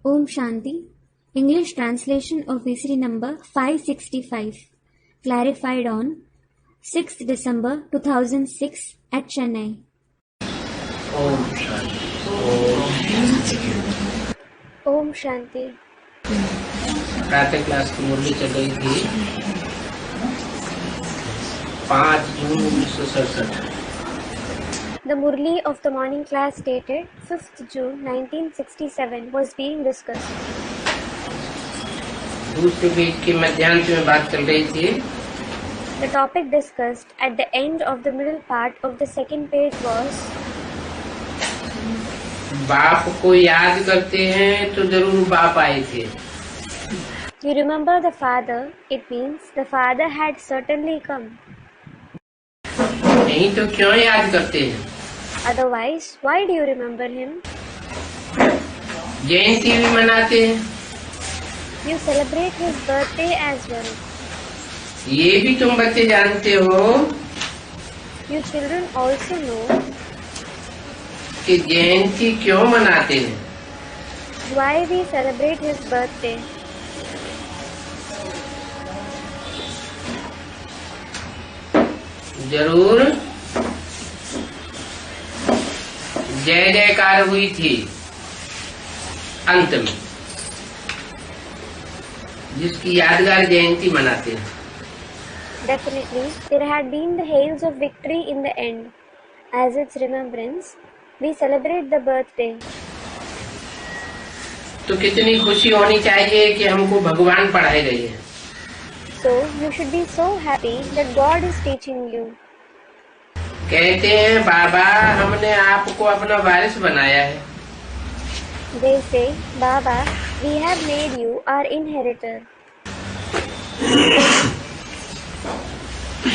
Om Shanti. English translation of VCD number 565. Clarified on 6th December 2006 at Chennai. Om Shanti. Om Shanti. प्रातः class की मुरली चल रही थी 5 जून 1967। The Murli of the morning class dated 5th June 1967 was being discussed. दूसरे page के मध्यांश में बात चल रही थी। The topic discussed at the end of the middle part of the second page was बाप को याद करते हैं तो जरूर बाप आए थे। You remember the father, it means the father had certainly come. नहीं तो क्यों याद करते हैं? Otherwise, why do you remember him? जयंती भी मनाते हैं। You celebrate his birthday as well. ये भी तुम बच्चे जानते हो You children also know कि जयंती क्यों मनाते हैं। why we celebrate his birthday. जरूर जय जयकार हुई थी अंत में, जिसकी यादगार जयंती मनाते हैं। Definitely, there had been the hails of victory in the end. As its remembrance, we celebrate the birthday. तो कितनी खुशी होनी चाहिए कि हमको भगवान पढ़ाए रहे हैं। So, you should be so happy that God is teaching you. कहते हैं बाबा हमने आपको अपना वारिस बनाया है। They say, Baba, we have made you our inheritor.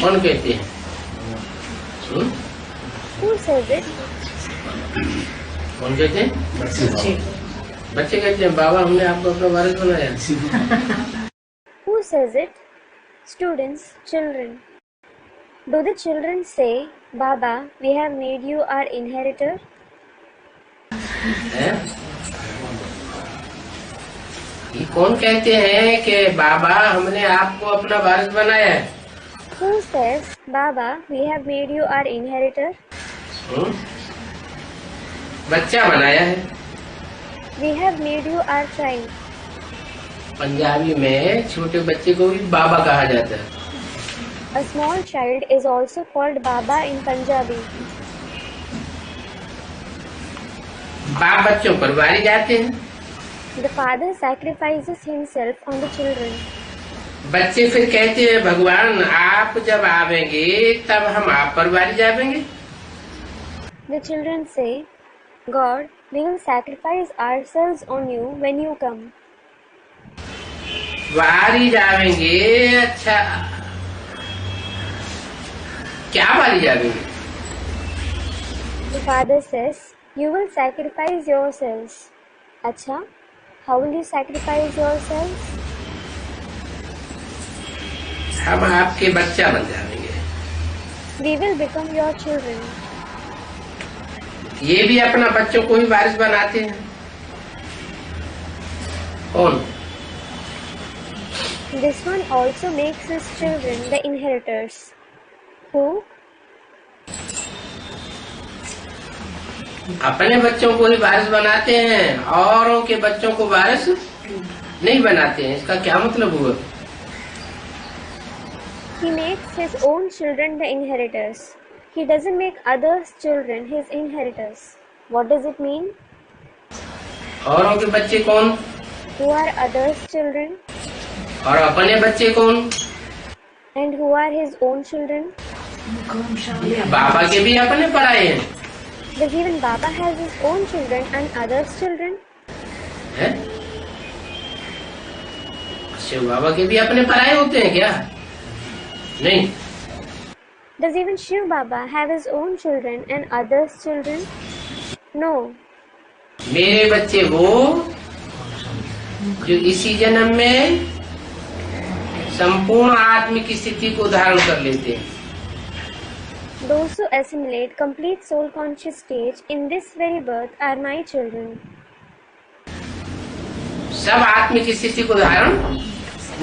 कौन कहते हैं? Who says it? कौन कहते हैं? बच्चे कहते हैं बाबा हमने आपको अपना वारिस बनाया। Who says it? Students, children. Do the children say, Baba, we have made you our inheritor? है? ये कौन कहते हैं कि बाबा हमने आपको अपना वारिस बनाया है? Who says, Baba, we have made you our inheritor? बच्चा बनाया है। We have made you our child. Punjabi में छोटे बच्चे को भी बाबा कहा जाता है। A small child is also called Baba in Punjabi. बाप बच्चों पर वारी जाते हैं। The father sacrifices himself on the children. बच्चे फिर कहते हैं भगवान आप जब आवेंगे तब हम आप पर वारी जाएंगे। The children say, God, we will sacrifice ourselves on you when you come. वारी जावेंगे, अच्छा क्या वारी जावेंगे? The father says, you will sacrifice yourselves. Acha, how will you sacrifice yourselves? हम आपके बच्चा बन जाएंगे। We will become your children. ये भी अपना बच्चों को ही वारिस बनाते हैं। कौन? This one also makes his children the inheritors. Who? अपने बच्चों को ही वारिस बनाते हैं, औरों के बच्चों को वारिस नहीं बनाते हैं। इसका क्या मतलब हुआ? He makes his own children the inheritors. He doesn't make others' children his inheritors. What does it mean? औरों के बच्चे कौन? Who are others' children? और अपने बच्चे कौन? And who are his own children? बाबा के भी अपने पढ़ाए हैं। Does even Baba has his own children and others' children? हैं? शिव बाबा के भी अपने पढ़ाए होते हैं क्या? नहीं। Does even Shiv Baba have his own children and others' children? No. मेरे बच्चे वो जो इसी जन्म में संपूर्ण आत्मिक स्थिति को धारण कर लेते हैं। Those who assimilate complete soul conscious stage in this very birth are my children. सब आत्मिक स्थिति को धारण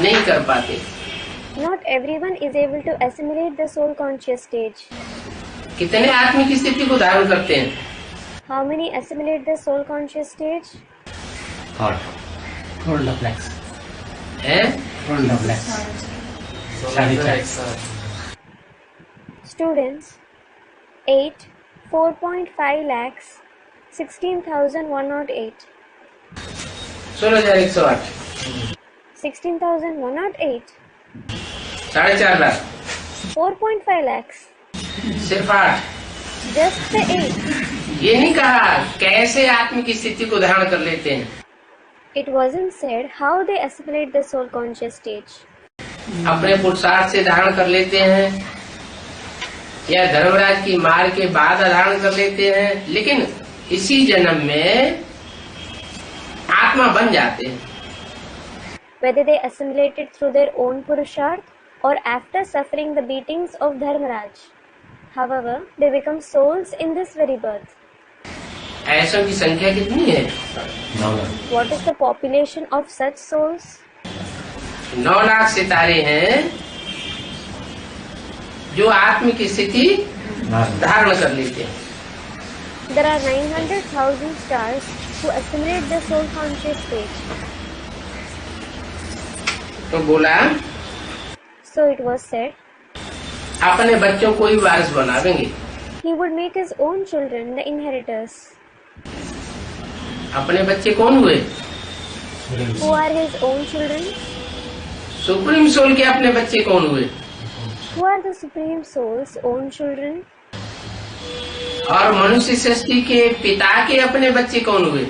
नहीं कर पाते। Not everyone is able to assimilate the soul conscious stage. कितने आत्मिक स्थिति को धारण करते हैं? How many assimilate the soul conscious stage? Roll the flags. हैं? Roll the flags. Shadi checks. Students 8 4.5 lakhs 16,108 16,108 16,108 4.5 lakh 4.5 lakhs सिर्फ 8। just the 8. ये नहीं कहा कैसे आत्मिक स्थिति को धारण कर लेते हैं। It wasn't said how they assimilate the soul conscious stage. अपने पुरुषार्थ से धारण कर लेते हैं या धर्मराज की मार के बाद धारण कर लेते हैं, लेकिन इसी जन्म में आत्मा बन जाते हैं। Whether they assimilate it through their own purusharth or after suffering the beatings of Dharmaraj. However, they become souls in this very birth. ऐसों की संख्या कितनी है? 9 lakh. What is the population of such souls? 9 lakh सितारे हैं जो आत्मिक स्थिति धारण कर लेते हैं। There are 900,000 stars who assimilate the soul conscious stage. तो बोला So it was said, अपने बच्चों को ही वारिस बनावेंगे। he would make his own children the inheritors. अपने बच्चे कौन हुए? Who are his own children? Supreme sole के अपने बच्चे कौन हुए? Who are the Supreme Soul's own children? और मनुष्य सृष्टि के पिता के अपने बच्चे कौन हुए?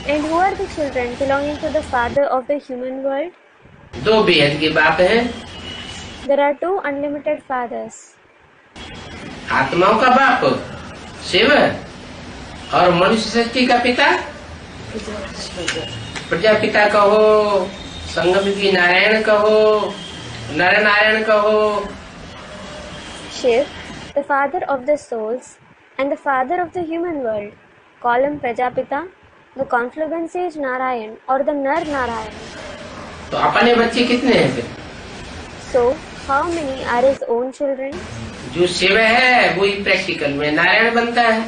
And who are the children belonging to the Father of the human world? 2 बेहद के बाप हैं। There are 2 unlimited fathers. आत्माओं का बाप शिव और मनुष्य सृष्टि का पिता प्रजापिता कहो, संगमयुगी नारायण कहो, नर नारायण कहो। Shiv, the father of the souls and the father of the human world. Call him Prajapita, the confluent sage Narayan or the Nar Narayan. तो अपने बच्चे कितने हैं फिर? So, how many are his own children? जो शिव है वही practical में नारायण बनता है।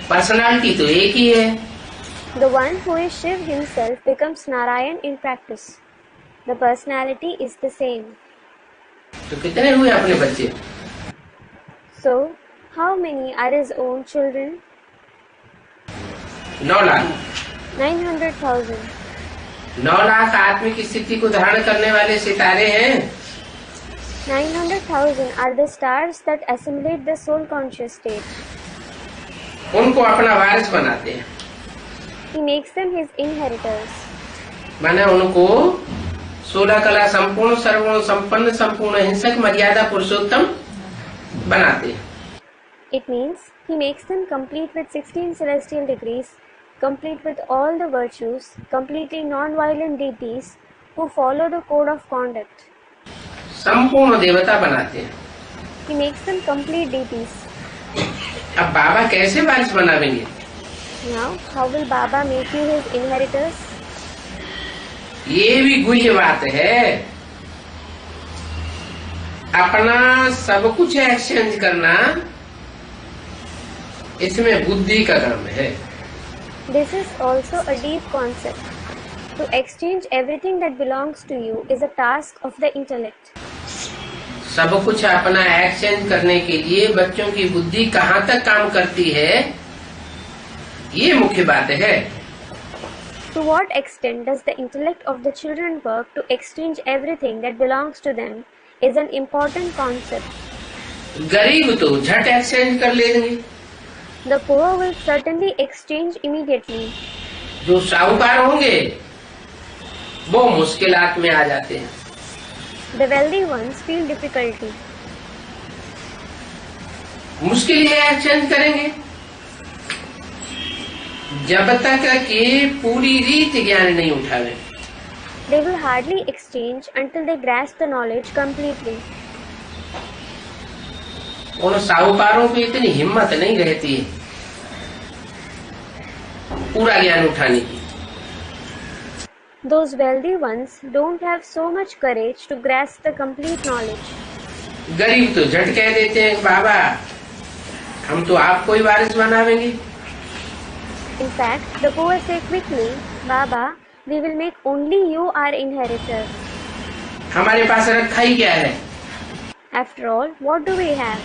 पर्सनालिटी तो एक ही है। The one who is Shiv himself becomes Narayan in practice. The personality is the same. तो कितने हुए अपने बच्चे? So, how many are his own children? 9 lakh. 900,000. 9 lakh आत्मिक स्थिति को धारण करने वाले सितारे हैं। 900,000 are the stars that assimilate the soul conscious state. उनको अपना वारिस बनाते हैं। He makes them his inheritors. माने उनको 16 कला संपूर्ण सर्वगुण संपन्न संपूर्ण हिंसक मर्यादा पुरुषोत्तम बनाते हैं। It means he makes them complete with 16 celestial degrees, complete with all the virtues, completely non-violent deities who follow the code of conduct. संपूर्ण देवता बनाते हैं। He makes them complete deities. अब बाबा कैसे वारिस बनावेंगे? Now, how will Baba make you his inheritors? ये भी गुह्य बात है। अपना सब कुछ एक्सचेंज करना इसमें बुद्धि का धर्म है। This is also a deep concept. To exchange everything that belongs to you is a task of the intellect. सब कुछ अपना एक्सचेंज करने के लिए बच्चों की बुद्धि कहाँ तक काम करती है, ये मुख्य बात है। To what extent does the intellect of the children work to exchange everything that belongs to them is an important concept. गरीब तो झट एक्सचेंज कर लेंगे। The poor will certainly exchange immediately. जो साहूकार होंगे वो मुश्किलात में आ जाते हैं। The wealthy ones feel difficulty. मुश्किल ये एक्सचेंज करेंगे जब तक कि पूरी रीत ज्ञान नहीं उठावे। They will hardly exchange until they grasp the knowledge completely. उन साहूकारों की इतनी हिम्मत नहीं रहती है पूरा ज्ञान उठाने की। Those wealthy ones don't have so much courage to grasp the complete knowledge. गरीब तो झट कह देते हैं बाबा हम तो आपको ही वारिस बनावेंगे। In fact, the poor say quickly, Baba, we will make only you our inheritor. हमारे पास रखा ही क्या है? After all, what do we have?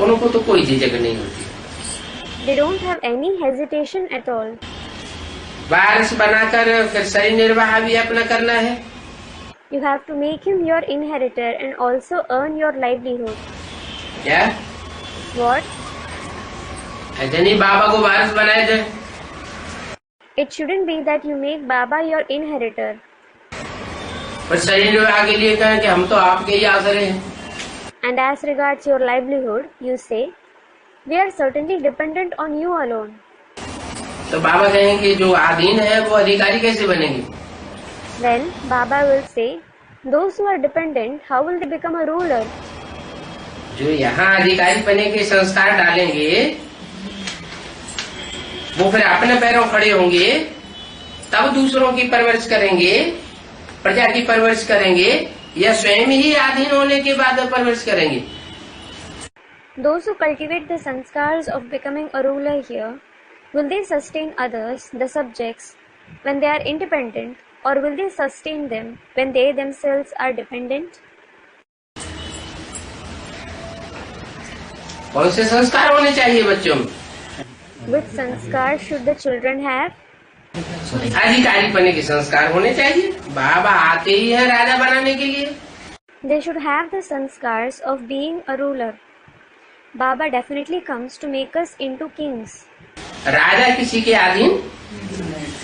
उनको तो कोई झिझक नहीं होती। They don't have any hesitation at all. वारिस बनाकर फिर शरीर निर्वाह भी अपना करना है। You have to make him your inheritor and also earn your livelihood. क्या? What? ऐसे नहीं बाबा को वारिस बनाया जाए। It shouldn't be that you make Baba your inheritor. पर शरीर निर्वाह के लिए कहें कि हम तो आपके ही आसरे हैं। And as regards your livelihood, you say, we are certainly dependent on you alone. तो बाबा कहेंगे जो अधीन है वो अधिकारी कैसे बनेंगे? Then Baba will say, those who are dependent, how will they become a ruler? जो यहाँ अधिकारी बने के संस्कार डालेंगे वो फिर अपने पैरों खड़े होंगे तब दूसरों की परवरिश करेंगे, प्रजा की परवरिश करेंगे या स्वयं ही अधीन होने के बाद परवरिश करेंगे? Those who cultivate the sanskars of becoming a ruler here, will they sustain others, the subjects, when they are independent, or will they sustain them when they themselves are dependent? कौन से संस्कार होने चाहिए बच्चों में? Which sanskar should the children have? अधिकारी बने के संस्कार होने चाहिए। बाबा आते ही है राजा बनाने के लिए। They should have the sanskars of being a ruler. Baba definitely comes to make us into kings. राजा किसी के अधीन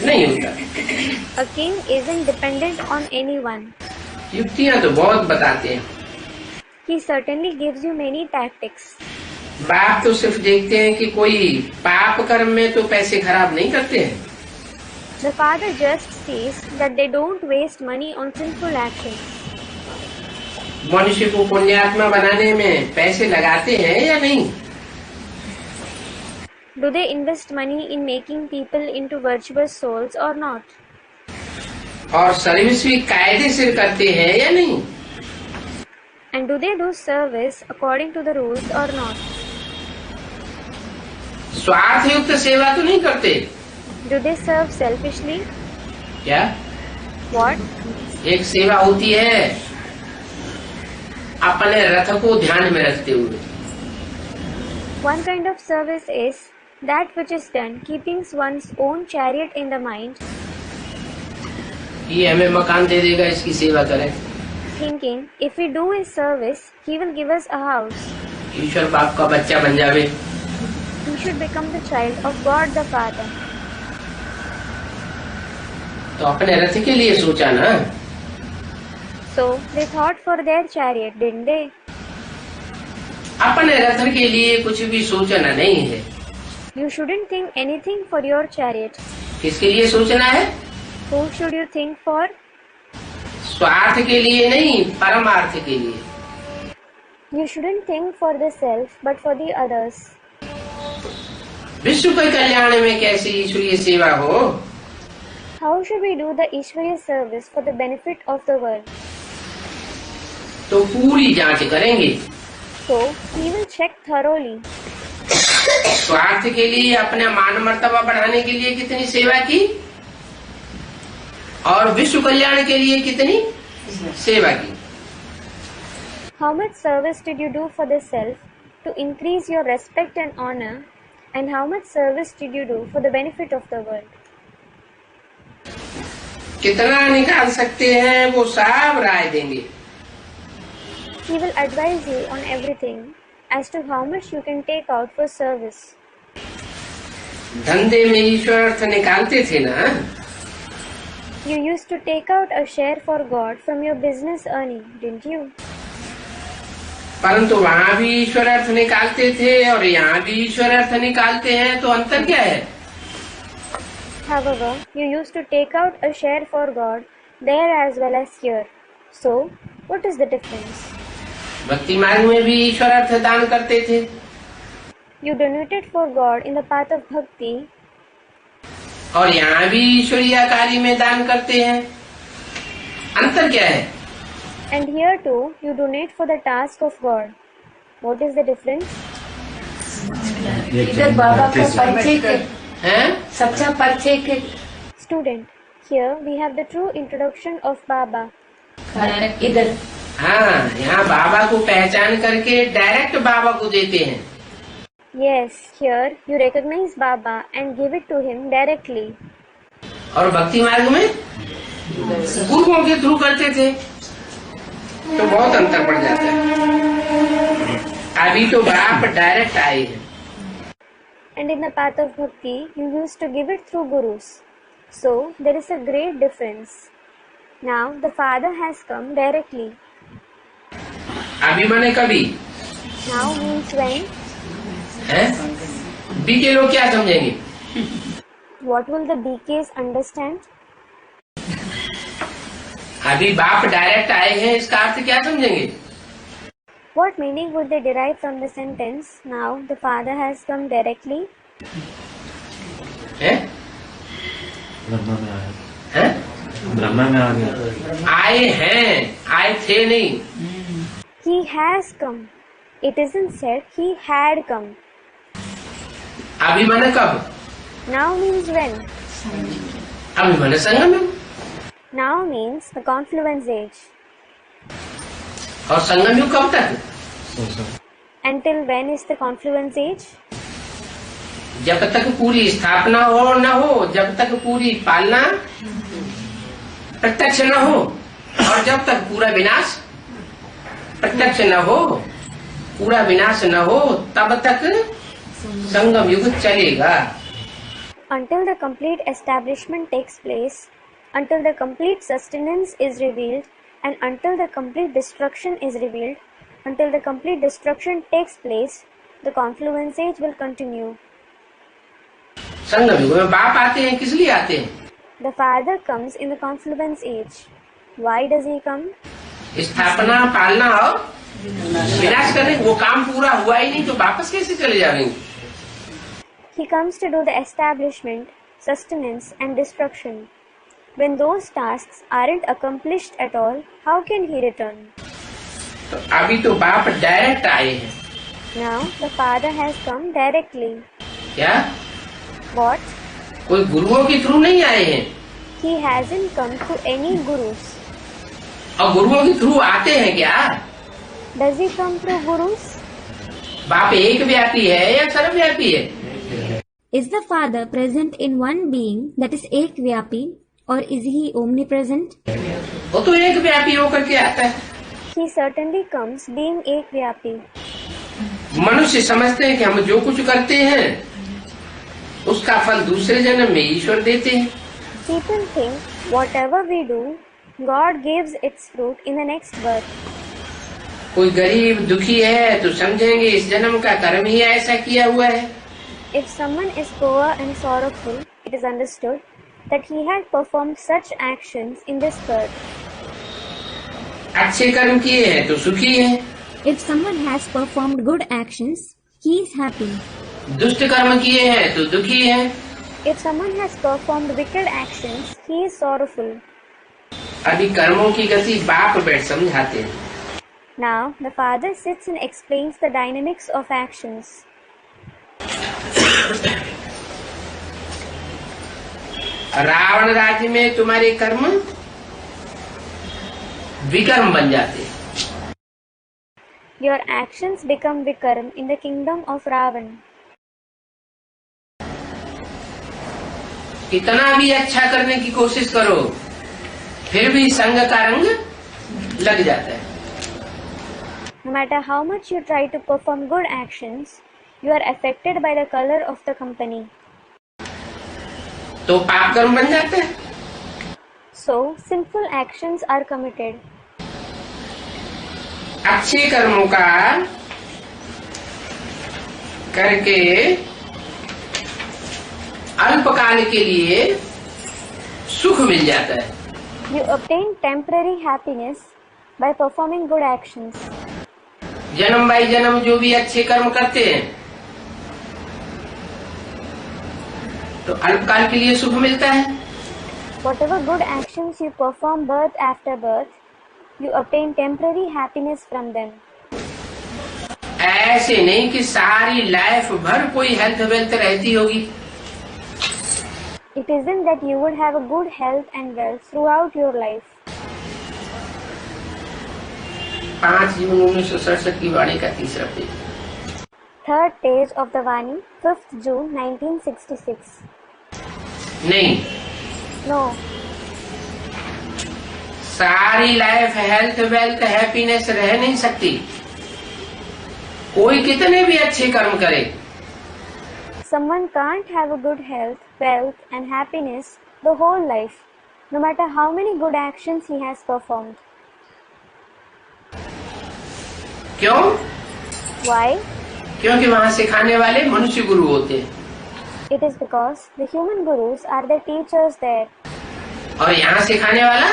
नहीं होता। A king isn't dependent on anyone. युक्तियाँ तो बहुत बताते हैं। He certainly gives you many tactics. बाप तो सिर्फ देखते हैं कि कोई पाप कर्म में तो पैसे खराब नहीं करते हैं। The father just sees that they don't waste money on sinful actions. मनुष्य को पुण्यात्मा बनाने में पैसे लगाते हैं या नहीं? Do they invest money in making people into virtuous souls or not? और सर्विस भी कायदे से करते हैं या नहीं? And do they do service according to the rules or not? स्वार्थ युक्त सेवा तो नहीं करते। Do they serve selfishly? क्या? What? एक सेवा होती है अपने रथ को ध्यान में रखते हुए। One kind of service is that which is done keeping one's own chariot in the mind, ये हमें मकान दे देगा इसकी सेवा करें। thinking if we do his service, he will give us a house. ईश्वर बाप का बच्चा बन जावे। We should become the child of God the Father. तो अपने रथ के लिए सोचा ना। So they thought for their chariot, didn't they? अपने रथ के लिए कुछ भी सोचना नहीं है। You shouldn't think anything for your chariot. किसके लिए सोचना है? Who should you think for? स्वार्थ के लिए नहीं, परमार्थ के लिए। You shouldn't think for the self, but for the others. विश्व के कल्याण में कैसी ईश्वरीय सेवा हो? How should we do the Ishwariya service for the benefit of the world? तो पूरी जांच करेंगे। So we will check thoroughly. स्वार्थ के लिए अपना मान मर्तबा बढ़ाने के लिए कितनी सेवा की और विश्व कल्याण के लिए कितनी सेवा की? How much service did you do for the self to increase your respect and honor, and how much service did you do for the benefit of the world? कितना निकाल सकते हैं वो सब राय देंगे। He will advise you on everything as to how much you can take out for service. धंधे में ईश्वर अर्थ निकालते थे ना। You used to take out a share for God from your business earning, didn't you? परंतु वहाँ भी ईश्वर अर्थ निकालते थे और यहाँ भी ईश्वर अर्थ निकालते हैं, तो अंतर क्या है? However, you used to take out a share for God there as well as here. So, what is the difference? भक्ति मार्ग में भी ईश्वर अर्थ दान करते थे। You donated for God in the path of bhakti, और यहाँ भी ईश्वरीय कार्य में दान करते हैं। अंतर क्या है? and here too you donate for the task of God. What is the difference? इधर बाबा का परिचय के हैं? सच्चा परिचय के Student, here we have the true introduction of Baba. इधर हाँ, यहाँ बाबा को पहचान करके डायरेक्ट बाबा को देते हैं। Yes, here you recognize Baba and give it to him directly. और भक्ति मार्ग में गुरुओं के थ्रू करते थे, तो बहुत अंतर पड़ जाता है। अभी तो बाप डायरेक्ट आए हैं। And in the path of bhakti, you used to give it through gurus. So there is a great difference. Now the Father has come directly. अभी माने कभी Now means when. है? बी के लोग क्या समझेंगे? What will the BKs understand? अभी बाप डायरेक्ट आए हैं, इसका अर्थ क्या समझेंगे? What meaning would they derive from the sentence, now the Father has come directly? हैं? ब्रह्मा में आया, हैं? ब्रह्मा में आ गया। आए हैं, आए थे नहीं। He has come. It isn't said he had come. अभी माने कब? Now means when. अभी माने संगम। Now means the confluence age. और संगम युग कब तक? Until when is the confluence age? जब तक पूरी स्थापना हो न हो, जब तक पूरी पालना प्रत्यक्ष न हो, और जब तक पूरा विनाश प्रत्यक्ष न हो, पूरा विनाश न हो, तब तक संगम युग चलेगा। Until the complete establishment takes place, until the complete sustenance is revealed, and until the complete destruction is revealed, until the complete destruction takes place, the confluence age will continue. संगम युग में बाप आते हैं, किस लिए आते हैं? The Father comes in the confluence age. Why does he come? स्थापना, पालना और विनाश करने। वो काम पूरा हुआ ही नहीं तो वापस कैसे चले जाएंगे? He comes to do the establishment, sustenance, and destruction. When those tasks aren't accomplished at all, how can he return? तो अभी तो बाप डायरेक्ट आए हैं। Now the Father has come directly. क्या? What? कोई गुरुओं के थ्रू नहीं आए हैं। He hasn't come through any gurus. और गुरुओं के थ्रू आते हैं क्या? Does he come through gurus? बाप एक व्यापी है या सर्वव्यापी है? Is the Father present in one being, that is Ekvyapi, or is he omnipresent? वो तो एक व्यापी होकर के आता है। He certainly comes being Ekvyapi. मनुष्य समझते हैं कि हम जो कुछ करते हैं उसका फल दूसरे जन्म में ईश्वर देते हैं। People think whatever we do, God gives its fruit in the next birth. कोई गरीब दुखी है तो समझेंगे इस जन्म का कर्म ही ऐसा किया हुआ है। If someone is poor and sorrowful, it is understood that he had performed such actions in this birth. अच्छे कर्म किए हैं तो सुखी है। If someone has performed good actions, he is happy. दुष्ट कर्म किए हैं तो दुखी है। If someone has performed wicked actions, he is sorrowful. अभी कर्मों की गति बाप बैठ समझाते हैं। Now the Father sits and explains the dynamics of actions. Ravan राज्य में तुम्हारे कर्म विकर्म बन जाते हैं। Your actions become Vikarm in the kingdom of Ravan. कितना भी अच्छा करने की कोशिश करो फिर भी संग का रंग लग जाता है। No matter how much you try to perform good actions, you are affected by the color of the company. तो पाप कर्म बन जाते हैं। So, sinful actions are committed. अच्छे कर्मों का करके अल्पकाल के लिए सुख मिल जाता है। You obtain temporary happiness by performing good actions. जन्म बाई जन्म जो भी अच्छे कर्म करते हैं तो अल्पकाल के लिए सुख मिलता है। Whatever good actions you perform birth after birth, you obtain temporary happiness from them. ऐसे नहीं कि सारी लाइफ भर कोई हेल्थ वेल्थ रहती होगी। It isn't that you would have a good health and wealth throughout your life. 5 जून 1967 की वाणी का तीसरा page. Third page of the Vani, 5th June 1966. नहीं, No, सारी लाइफ हेल्थ वेल्थ हैप्पीनेस रह नहीं सकती। कोई कितने भी अच्छे कर्म करे, someone can't have a good health, wealth, and happiness the whole life, no matter how many good actions he has performed. क्यों? Why? क्योंकि वहाँ सिखाने वाले मनुष्य गुरु होते हैं It is because the human gurus are the teachers there, और यहाँ सिखाने वाला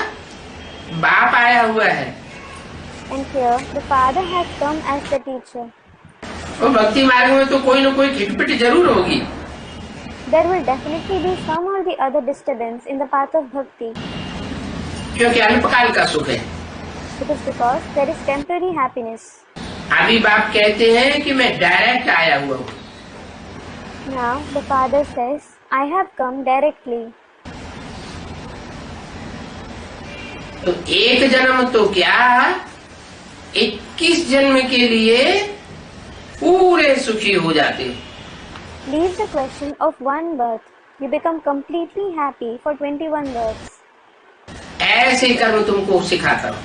बाप आया हुआ है। and here the father has come as the teacher. और भक्ति मार्ग में तो कोई न कोई खिटपिट जरूर होगी, There will definitely be some or the other disturbance in the path of bhakti. क्योंकि अल्पकाल का सुख है। It is because there is temporary happiness. अभी बाप कहते हैं कि मैं डायरेक्ट आया हुआ हूँ। Now the father says, I have come directly. तो एक जन्म तो क्या, 21 जन्म के लिए पूरे सुखी हो जाते हैं। Leave the question of one birth. You become completely happy for 21 births. ऐसे कर्म तुमको सिखाता हूँ।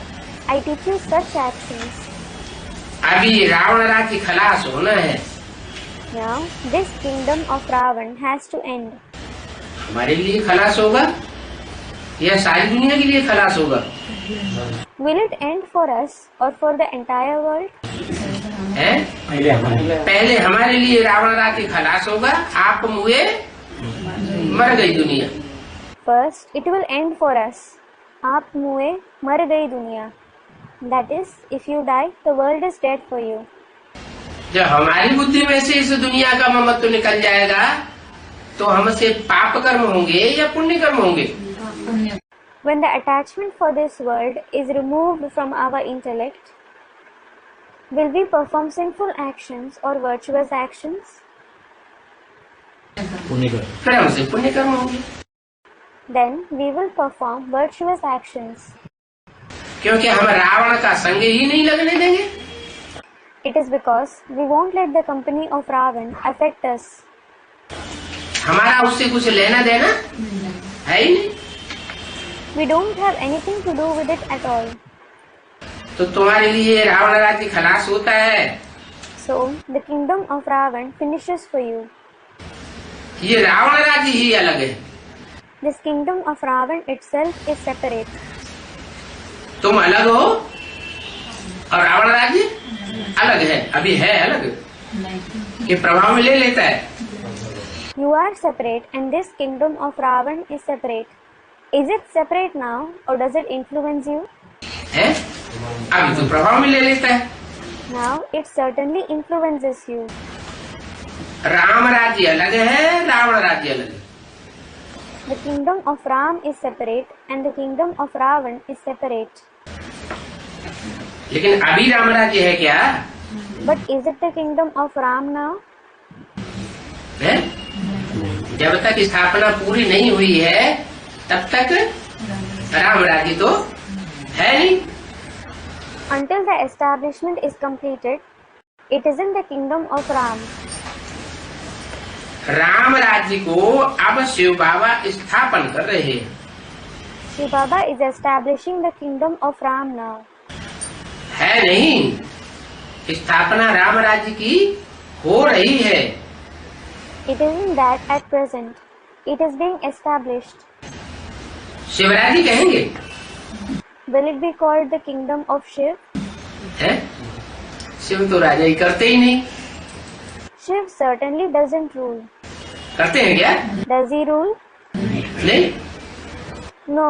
I teach you such actions. अभी रावण राज्य खलास होना है। Now this kingdom of Ravan has to end. हमारे लिए खलास होगा या सारी दुनिया के लिए खलास होगा? Will it end for us or for the entire world? है? पहले हमारे लिए रावण राज्य खलास होगा, आप मुए मर गई दुनिया। First, it will end for us. आप मुए मर गई दुनिया. That is, if you die, the world is dead for you. जब हमारी बुद्धि में से इस दुनिया का ममत्व निकल जाएगा तो हमसे पाप कर्म होंगे या पुण्य कर्म होंगे? When the attachment for this world is removed from our intellect, will we perform sinful actions or virtuous actions? फिर हमसे पुण्य कर्म होंगे, Then we will perform virtuous actions. क्योंकि हम रावण का संग ही नहीं लगने देंगे। It is because we won't let the company of Ravan affect us. हमारा उससे कुछ लेना देना है ही नहीं। We don't have anything to do with it at all. तो तुम्हारे लिए रावण राज्य खलास होता है, So the kingdom of Ravan finishes for you. ये रावण राज्य ही अलग है। This kingdom of Ravan itself is separate. तुम अलग हो और रावण राज्य अलग है, अभी है अलग के प्रभाव में ले लेता है। You are separate and this kingdom of Ravan is separate. Is it separate now or does it influence you? है? अभी तो प्रभाव में ले लेता है। Now it certainly influences you. Ram राज्य अलग है, रावण राज्य अलग है। The kingdom of Ram is separate and the kingdom of Ravan is separate. लेकिन अभी राम राज्य है क्या? But is it the kingdom of Ram now? है? जब तक स्थापना पूरी नहीं हुई है तब तक राम राज्य तो है नहीं। Until the establishment is completed, it is in the kingdom of Ram. Ram राज्य को अब शिव बाबा स्थापन कर रहे हैं। Shiv Baba is establishing the kingdom of Ram now. है नहीं, स्थापना राम राज्य की हो रही है। It isn't that at present. It is being established. Shivrajya कहेंगे? Will it be called the kingdom of Shiv? है? शिव तो राजा ही करते ही नहीं। Shiv certainly doesn't rule. करते हैं क्या? Does he rule? नहीं। No.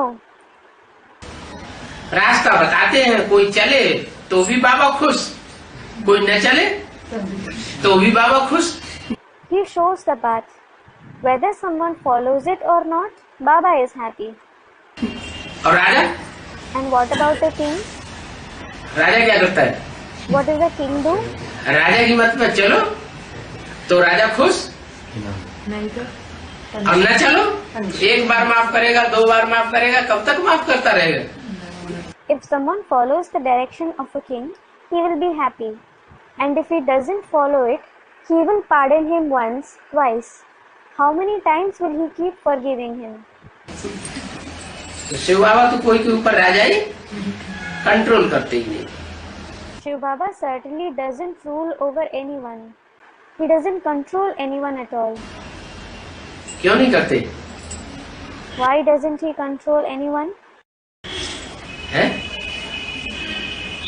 रास्ता बताते हैं, कोई चले तो भी बाबा खुश, कोई न चले तो भी बाबा खुश। He shows the path. Whether someone follows it or not, Baba is happy. और राजा? And what about the king? राजा क्या करता है? What does the king do? राजा की मत में चलो तो राजा खुश, नहीं तो और न चलो एक बार माफ करेगा, 2 बार माफ करेगा, कब तक माफ करता रहेगा? If someone follows the direction of a king, he will be happy. And if he doesn't follow it, he will pardon him once, twice. How many times will he keep forgiving him? तो शिव बाबा तो कोई के ऊपर राजा ही control करते ही नहीं। Shiv Baba certainly doesn't rule over anyone. He doesn't control anyone at all. क्यों नहीं करते Why doesn't he control anyone? हैं?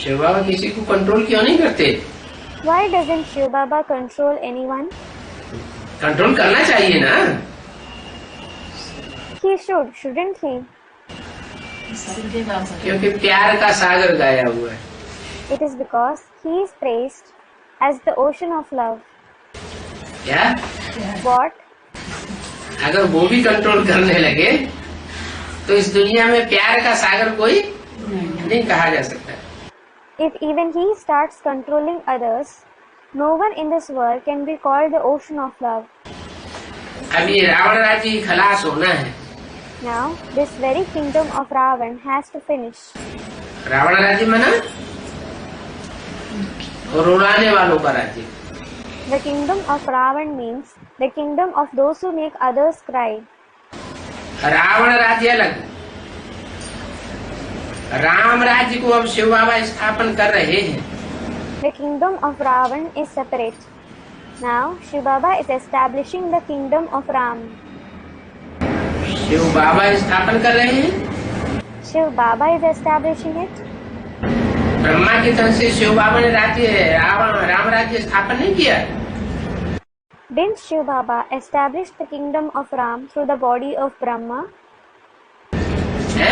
शिव बाबा किसी को कंट्रोल क्यों नहीं करते? Why doesn't Shiv Baba control anyone? Control करना चाहिए ना। He should, shouldn't he? क्योंकि प्यार का सागर गाया हुआ है। It is because he is praised as the ocean of love. क्या? What? अगर वो भी कंट्रोल करने लगे तो इस दुनिया में प्यार का सागर कोई नहीं कहा जा सकता। If even he starts controlling others, no one in this world can be called the ocean of love. अब ये रावण राज्य की खलास होना है। Now, this very kingdom of Ravan has to finish. Ravan राज्य मना और उड़ाने वालों का राज्य। The kingdom of Ravan means the kingdom of those who make others cry. Ravan राज्य अलग, राम राज्य को अब शिव बाबा स्थापन कर रहे हैं। The kingdom of Ravan is separate. Now, Shiv Baba is establishing the kingdom of Ram. Shiv बाबा स्थापन कर रहे हैं। Shiv Baba is establishing it. Brahma की तरफ से शिव बाबा ने राम राज्य स्थापन नहीं किया। Didn't Shiv Baba establish the kingdom of Ram through the body of Brahma? है?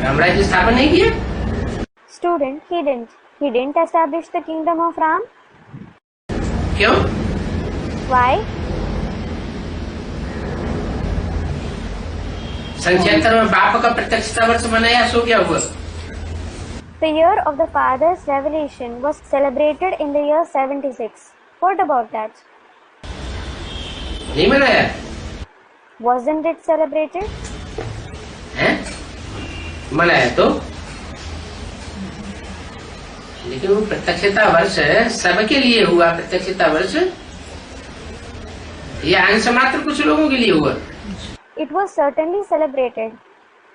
राम राज्य स्थापन नहीं किया। Student, he didn't. He didn't establish the kingdom of Ram. क्यों? Why? सन 76 में बाप का प्रत्यक्षता वर्ष मनाया, सो क्या हुआ? The year of the Father's revelation was celebrated in the year 76. What about that? नहीं मनाया? Wasn't it celebrated? हैं? मनाया तो, लेकिन वो प्रत्यक्षता वर्ष सबके लिए हुआ। प्रत्यक्षता वर्ष ये अंश मात्र कुछ लोगों के लिए हुआ। It was certainly celebrated,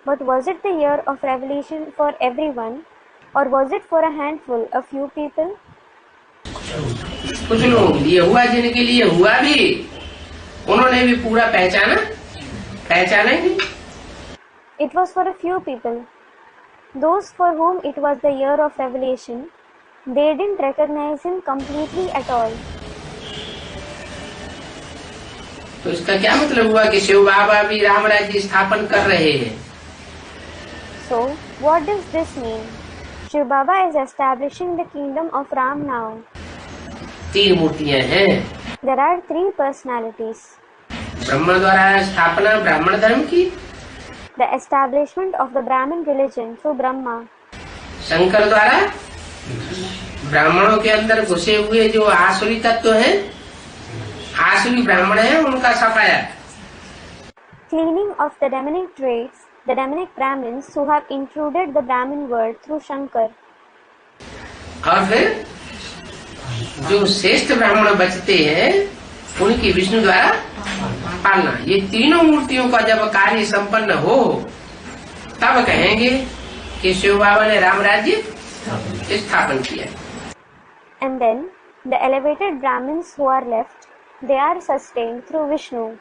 but was it the year of revelation for everyone, or was it for a handful, a few people? कुछ लोगों के लिए हुआ, जिनके लिए हुआ भी उन्होंने भी पूरा पहचाना ही नहीं। It was for a few people. Those for whom it was the year of revelation, they didn't recognize him completely at all. तो इसका क्या मतलब हुआ कि शिव बाबा भी राम राज्य स्थापन कर रहे हैं? So, what does this mean? Shiv Baba is establishing the kingdom of Ram now. 3 मूर्तियां हैं। There are 3 personalities. ब्रह्मा द्वारा स्थापना ब्राह्मण धर्म की, The establishment of the Brahmin religion through Brahma. Shankar द्वारा ब्राह्मणों के अंदर घुसे हुए जो आसुरी तत्व हैं, आसुरी ब्राह्मण हैं, उनका सफाया। Cleaning of the demonic traits, the demonic Brahmins who have intruded the Brahmin world through Shankar. और फिर जो श्रेष्ठ ब्राह्मण बचते हैं उनकी विष्णु द्वारा पालना। ये तीनों मूर्तियों का जब कार्य संपन्न हो तब कहेंगे कि शिव बाबा ने राम राज्य स्थापन किया। And then, the elevated Brahmins who are left, they are sustained through Vishnu.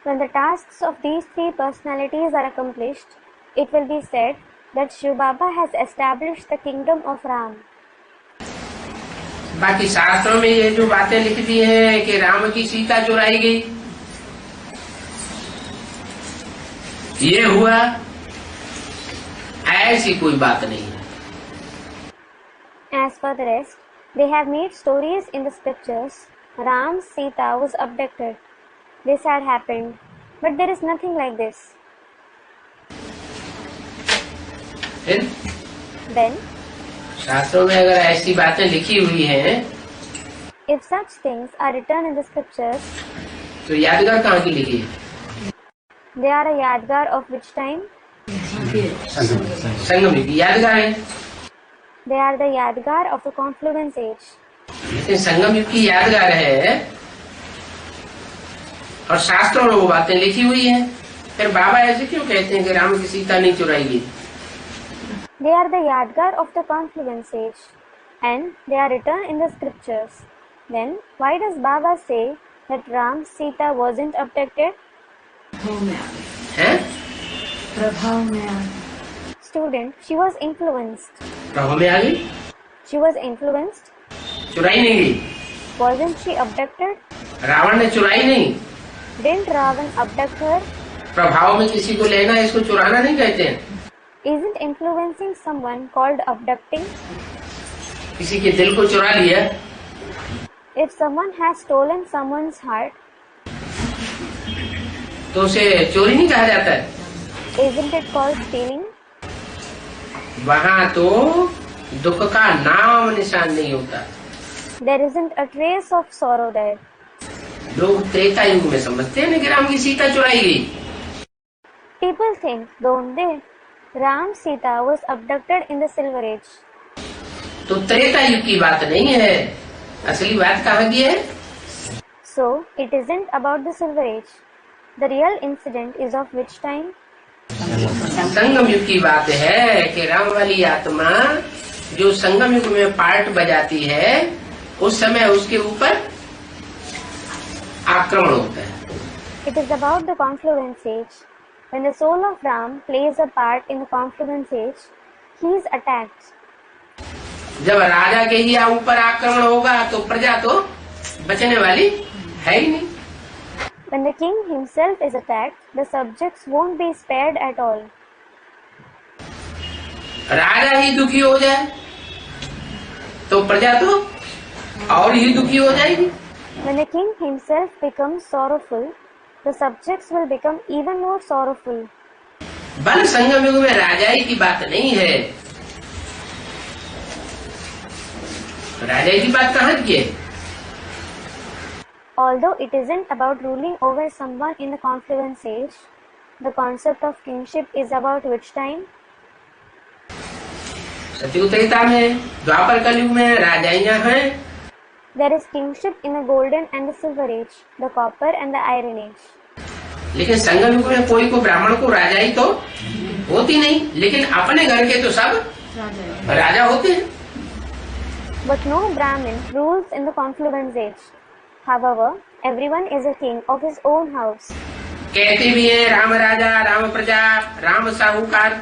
When the tasks of these 3 personalities are accomplished, it will be said that Shiv Baba has established the kingdom of Ram. बाकी शास्त्रों में ये जो बातें लिख दी हैं कि राम की सीता चुराई गई, ये हुआ, ऐसी कोई बात नहीं है। As for the rest, they have made stories in the scriptures. Ram's Sita was abducted. this had happened, but there is nothing like this. फिर Then, शास्त्रों में अगर ऐसी बातें लिखी हुई हैं if such things are written in the scriptures, तो यादगार कहाँ की लिखी है? they are a yadgar of which time? संगम युग की यादगार है, They are the yadgar of the confluence age. लेकिन संगम युग की यादगार है और शास्त्रों में वो बातें लिखी हुई हैं। फिर बाबा ऐसे क्यों कहते हैं कि राम की सीता नहीं चुराई गई? They are the yadgar of the confluence age, and they are written in the scriptures. Then, why does Baba say that Ram Sita wasn't abducted? प्रभाव में आ गई, हैं? प्रभाव में आ गई। Student, she was influenced. प्रभाव में आ गई, She was influenced. चुराई नहीं गई। Wasn't she abducted? रावण ने चुराई नहीं। Didn't Ravan abduct her? प्रभाव में किसी को लेना इसको चुराना नहीं कहते हैं। Isn't influencing someone called abducting? किसी के दिल को चुरा लिया, If someone has stolen someone's heart, तो उसे चोरी नहीं कहा जाता है। isn't it called stealing? वहाँ तो दुख का नाम निशान नहीं होता। There isn't a trace of sorrow there. लोग त्रेता युग में समझते हैं कि राम की सीता चुराई गई। People think, don't they? Ram Sita was abducted in the Silver Age. तो त्रेता युग की बात नहीं है, असली बात कहाँ की है? So, it isn't about the Silver Age. The real incident is of which time? संगम युग की बात है कि राम वाली आत्मा जो संगम युग में पार्ट बजाती है, उस समय उसके ऊपर आक्रमण होता है। It is about the confluence age. When the soul of Ram plays a part in the confluence age, he is attacked. जब राजा के ही ऊपर आक्रमण होगा तो प्रजा तो बचने वाली है ही नहीं। When the king himself is attacked, the subjects won't be spared at all. राजा ही दुखी हो जाए तो प्रजा तो और ही दुखी हो जाएगी। When the king himself becomes sorrowful, the subjects will become even more sorrowful. बल संगम युग में राजाई की बात नहीं है। राजाई की बात कहाँ की है? Although it isn't about ruling over someone in the confluence age, the concept of kingship is about which time? सतयुग त्रेता में, द्वापर कलयुग में राजाइयां हैं। There is kingship in the golden and the silver age, the copper and the iron age. लेकिन संगम युग में कोई को ब्राह्मण को राजाई तो होती नहीं, लेकिन अपने घर के तो सब राजा होते हैं। But no Brahmin rules in the confluence age. However, everyone is a king of his own house. कहते भी हैं राम राजा, राम प्रजा, राम साहूकार।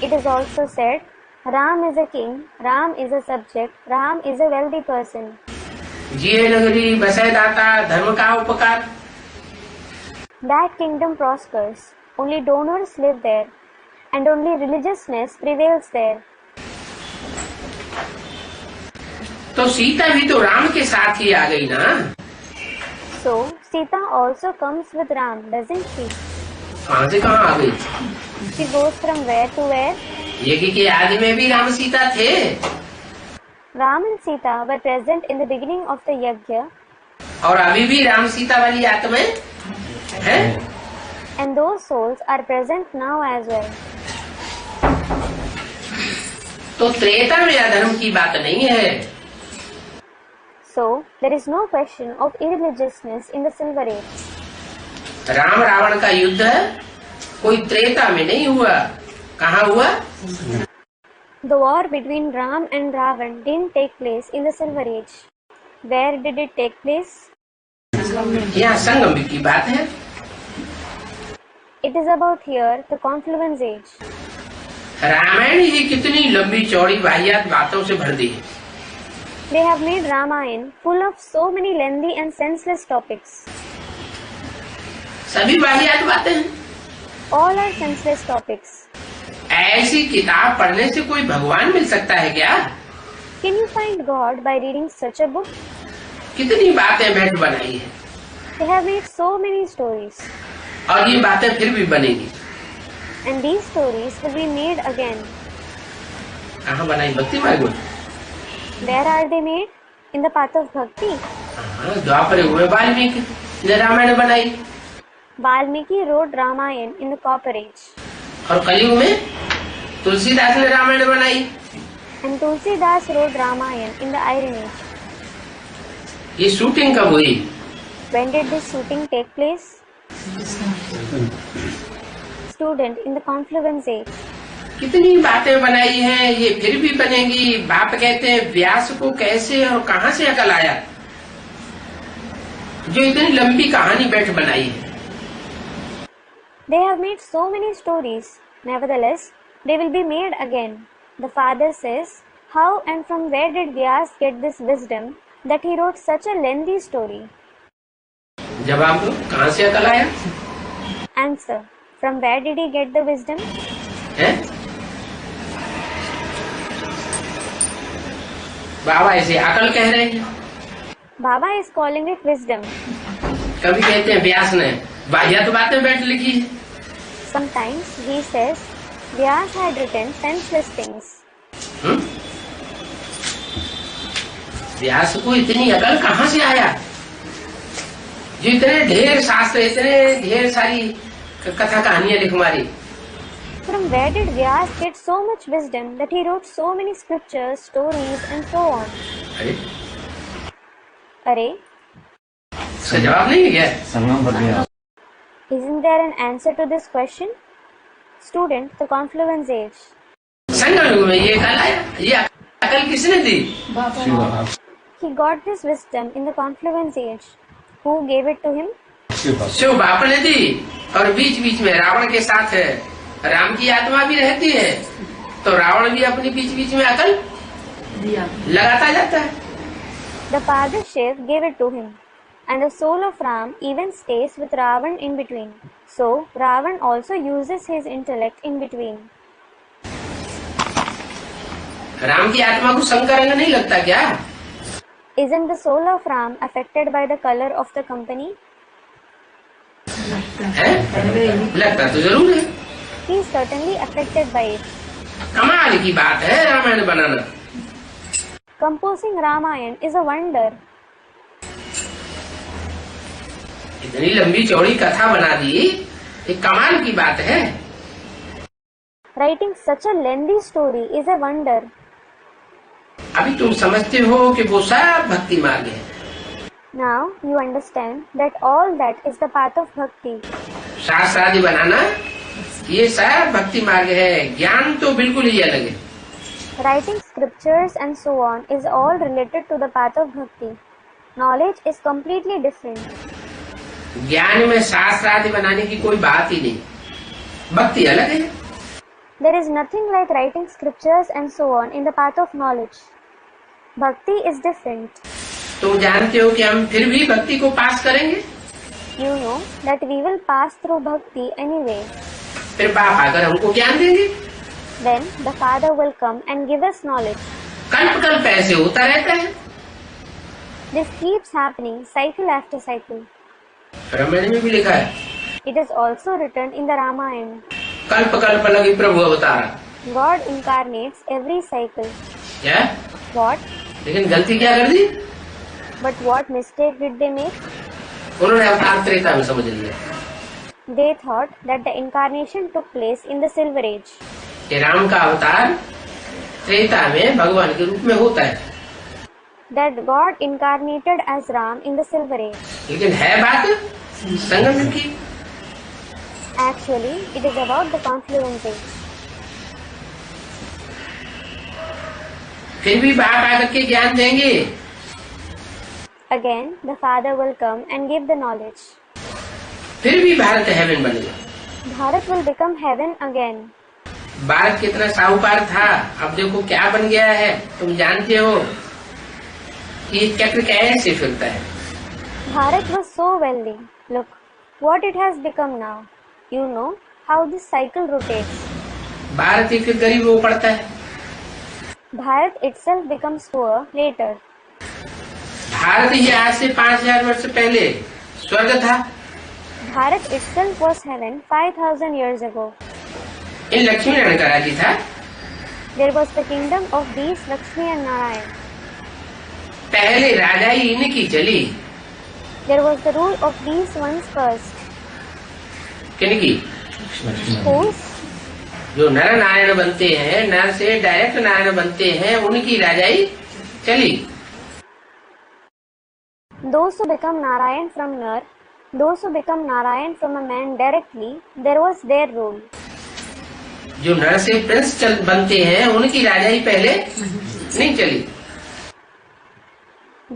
It is also said, Ram is a king, Ram is a subject, Ram is a wealthy person. जिये नगरी बसे दाता, धर्म का उपकार। That kingdom prospers, only donors live there, and only religiousness prevails there. तो सीता भी तो राम के साथ ही आ गई ना। So, Sita also comes with Ram, doesn't she? कहाँ से कहाँ आ गई? She goes from where to where? यज्ञ के आदि में भी राम सीता थे। Ram and Sita were present in the beginning of the yajna, और अभी भी राम सीता वाली आत्माएं हैं। and those souls are present now as well. तो त्रेता में अधर्म की बात नहीं है। So, there is no question of irreligiousness in the Silver Age. Ram Ravan का युद्ध कोई त्रेता में नहीं हुआ, कहाँ हुआ? The war between Ram and Ravan didn't take place in the Silver Age. Where did it take place? यहाँ संगम की बात है। It is about here, the confluence age. Ramayan ही कितनी लंबी चौड़ी वाहियात बातों से भर दी है। They have made Ramayana full of so many lengthy and senseless topics. सभी वाहियात बातें हैं। All are senseless topics. ऐसी किताब पढ़ने से कोई भगवान मिल सकता है क्या? Can you find God by reading such a book? कितनी बातें बैठ बनाई है। They have made so many stories, और ये बातें फिर भी बनेगी। and these stories will be made again. कहाँ बनाई? भक्ति मार्ग में। Where are they made? In the path of bhakti. हाँ, द्वापर युग में वाल्मीकि ने रामायण बनाई, Valmiki wrote Ramayan in the Copper Age, और कलयुग में तुलसीदास ने रामायण बनाई। and Tulsidas wrote Ramayan in the Iron Age. ये शूटिंग कब हुई? When did this shooting take place? Student, in the Confluence Age. कितनी बातें बनाई हैं, ये फिर भी बनेगी। बाप कहते हैं व्यास को कैसे और कहाँ से अकल आया जो इतनी लंबी कहानी बैठ बनाई है। They have made so many stories. Nevertheless, they will be made again. The father says, how and from where did Vyas get this wisdom that he wrote such a lengthy story? जवाब दो, कहाँ से अकल आया? Answer, from where did he get the wisdom? है? बाबा इसे अकल कह रहे हैं, Baba is calling it wisdom. कभी कहते हैं व्यास ने वाहियात बातें बैठ लिखी है। Sometimes he says, Vyas had written senseless things. व्यास को इतनी अकल कहाँ से आया जो इतने ढेर शास्त्र, इतने ढेर सारी कथा कहानियां लिख मारी। From where did Vyas get so much wisdom that he wrote so many scriptures, stories and so on? अरे Arey, इसका जवाब नहीं है क्या? संगम बदल गया। isn't there an answer to this question? Student, the Confluence Age. संगम युग में ये अकल आया, ये अकल किसने दी? शिव बाबा। He got this wisdom in the Confluence Age. Who gave it to him? Shiv बाबा। शिव बाप ने दी, और बीच बीच में रावण के साथ है राम की आत्मा भी रहती है, तो रावण भी अपनी बीच बीच में अकल लगाता जाता है। The father Shiv gave it to him, and the soul of Ram even stays with Ravan in between. So Ravan also uses his intellect in between. Ram की आत्मा को शंकर रंग नहीं लगता क्या? Isn't the soul of Ram affected by the color of the company? है? लगता तो जरूर है। He is certainly affected by it. कमाल की बात है रामायण बनाना। Composing Ramayan is a wonder. इतनी लंबी चौड़ी कथा बना दी, ये कमाल की बात है। Writing such a lengthy story is a wonder. अभी तुम समझते हो कि वो सब भक्ति मार्ग है। Now you understand that all that is the path of bhakti. शास्त्र आदि बनाना ये सब भक्ति मार्ग है, ज्ञान तो बिल्कुल ही अलग है। Writing scriptures and so on is all related to the path of bhakti. Knowledge is completely different. ज्ञान में शास्त्र आदि बनाने की कोई बात ही नहीं, भक्ति अलग है। There is nothing like writing scriptures and so on in the path of knowledge. Bhakti is different. तुम जानते हो कि हम फिर भी भक्ति को पास करेंगे। You know that we will pass through bhakti anyway. फिर बाप आकर हमको ज्ञान देंगे। Then the Father will come and give us knowledge. कल्प कल्प ऐसे होता रहता है। This keeps happening cycle after cycle. Ramayan में भी लिखा है, It is also written in the Ramayana. कल्प कल्प लगी प्रभु अवतार। God incarnates every cycle. क्या? What? लेकिन गलती क्या कर दी? But what mistake did they make? उन्होंने अवतार त्रेता में समझ लिया They thought that the incarnation took place in the Silver Age. कि राम का अवतार त्रेता में भगवान के रूप में होता है। That God incarnated as Ram in the Silver Age. लेकिन है बात संगम युग की। Actually, it is about the Confluence Age. फिर भी बाप आकर के ज्ञान देंगे। Again, the Father will come and give the knowledge. फिर भी भारत हेवन बनेगा। Bharat will become heaven again. Bharat कितना साहूकार था, अब देखो क्या बन गया है। तुम जानते हो कि चक्र कैसे फिरता है। Bharat was so wealthy. Look what it has become now. You know how this cycle rotates. Bharat एक गरीब हो पड़ता है, Bharat itself becomes poor later. Bharat ही आज से 5000 वर्ष पहले स्वर्ग था। Bharat itself was heaven 5,000 years ago. इन लक्ष्मी नारायण का राज्य था। There was the kingdom of these Lakshmi and Narayan. पहले राजाई इनकी चली। There was the rule of these ones first. किनकी? Whose? जो नर नारायण बनते हैं, नर से डायरेक्ट नारायण बनते हैं, उनकी राजाई चली। Those who become Narayan from Nar, those who become Narayan from a man directly, there was their rule. जो नर से प्रिंस बनते हैं, उनकी राजाई पहले नहीं चली।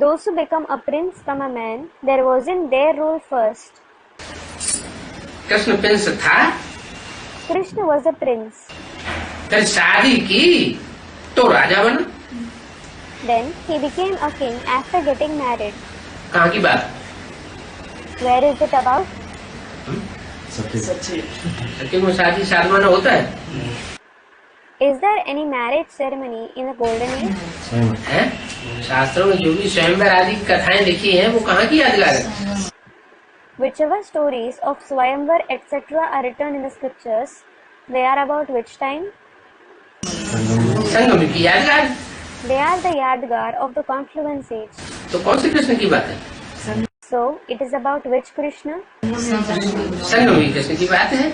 Those who become a prince from a man, there wasn't their rule first. Krishna Prince था। Krishna was a prince. फिर शादी की तो राजा बना। Then he became a king after getting married. कहाँ की बात? Where is it about? सच्ची लेकिन वो शादी सालमाना होता है। Is there any marriage ceremony in the golden age? है? शास्त्रों में जो भी स्वयंवर आदि कथाएं लिखी हैं, वो कहाँ की यादगार है? Whichever stories of Swayamvar etc. are written in the scriptures, they are about which time? संगम की यादगार। They are the Yadgar of the confluence age. तो कौन से कृष्ण की बात है? So, it is about which Krishna? संगम कृष्ण की बात है।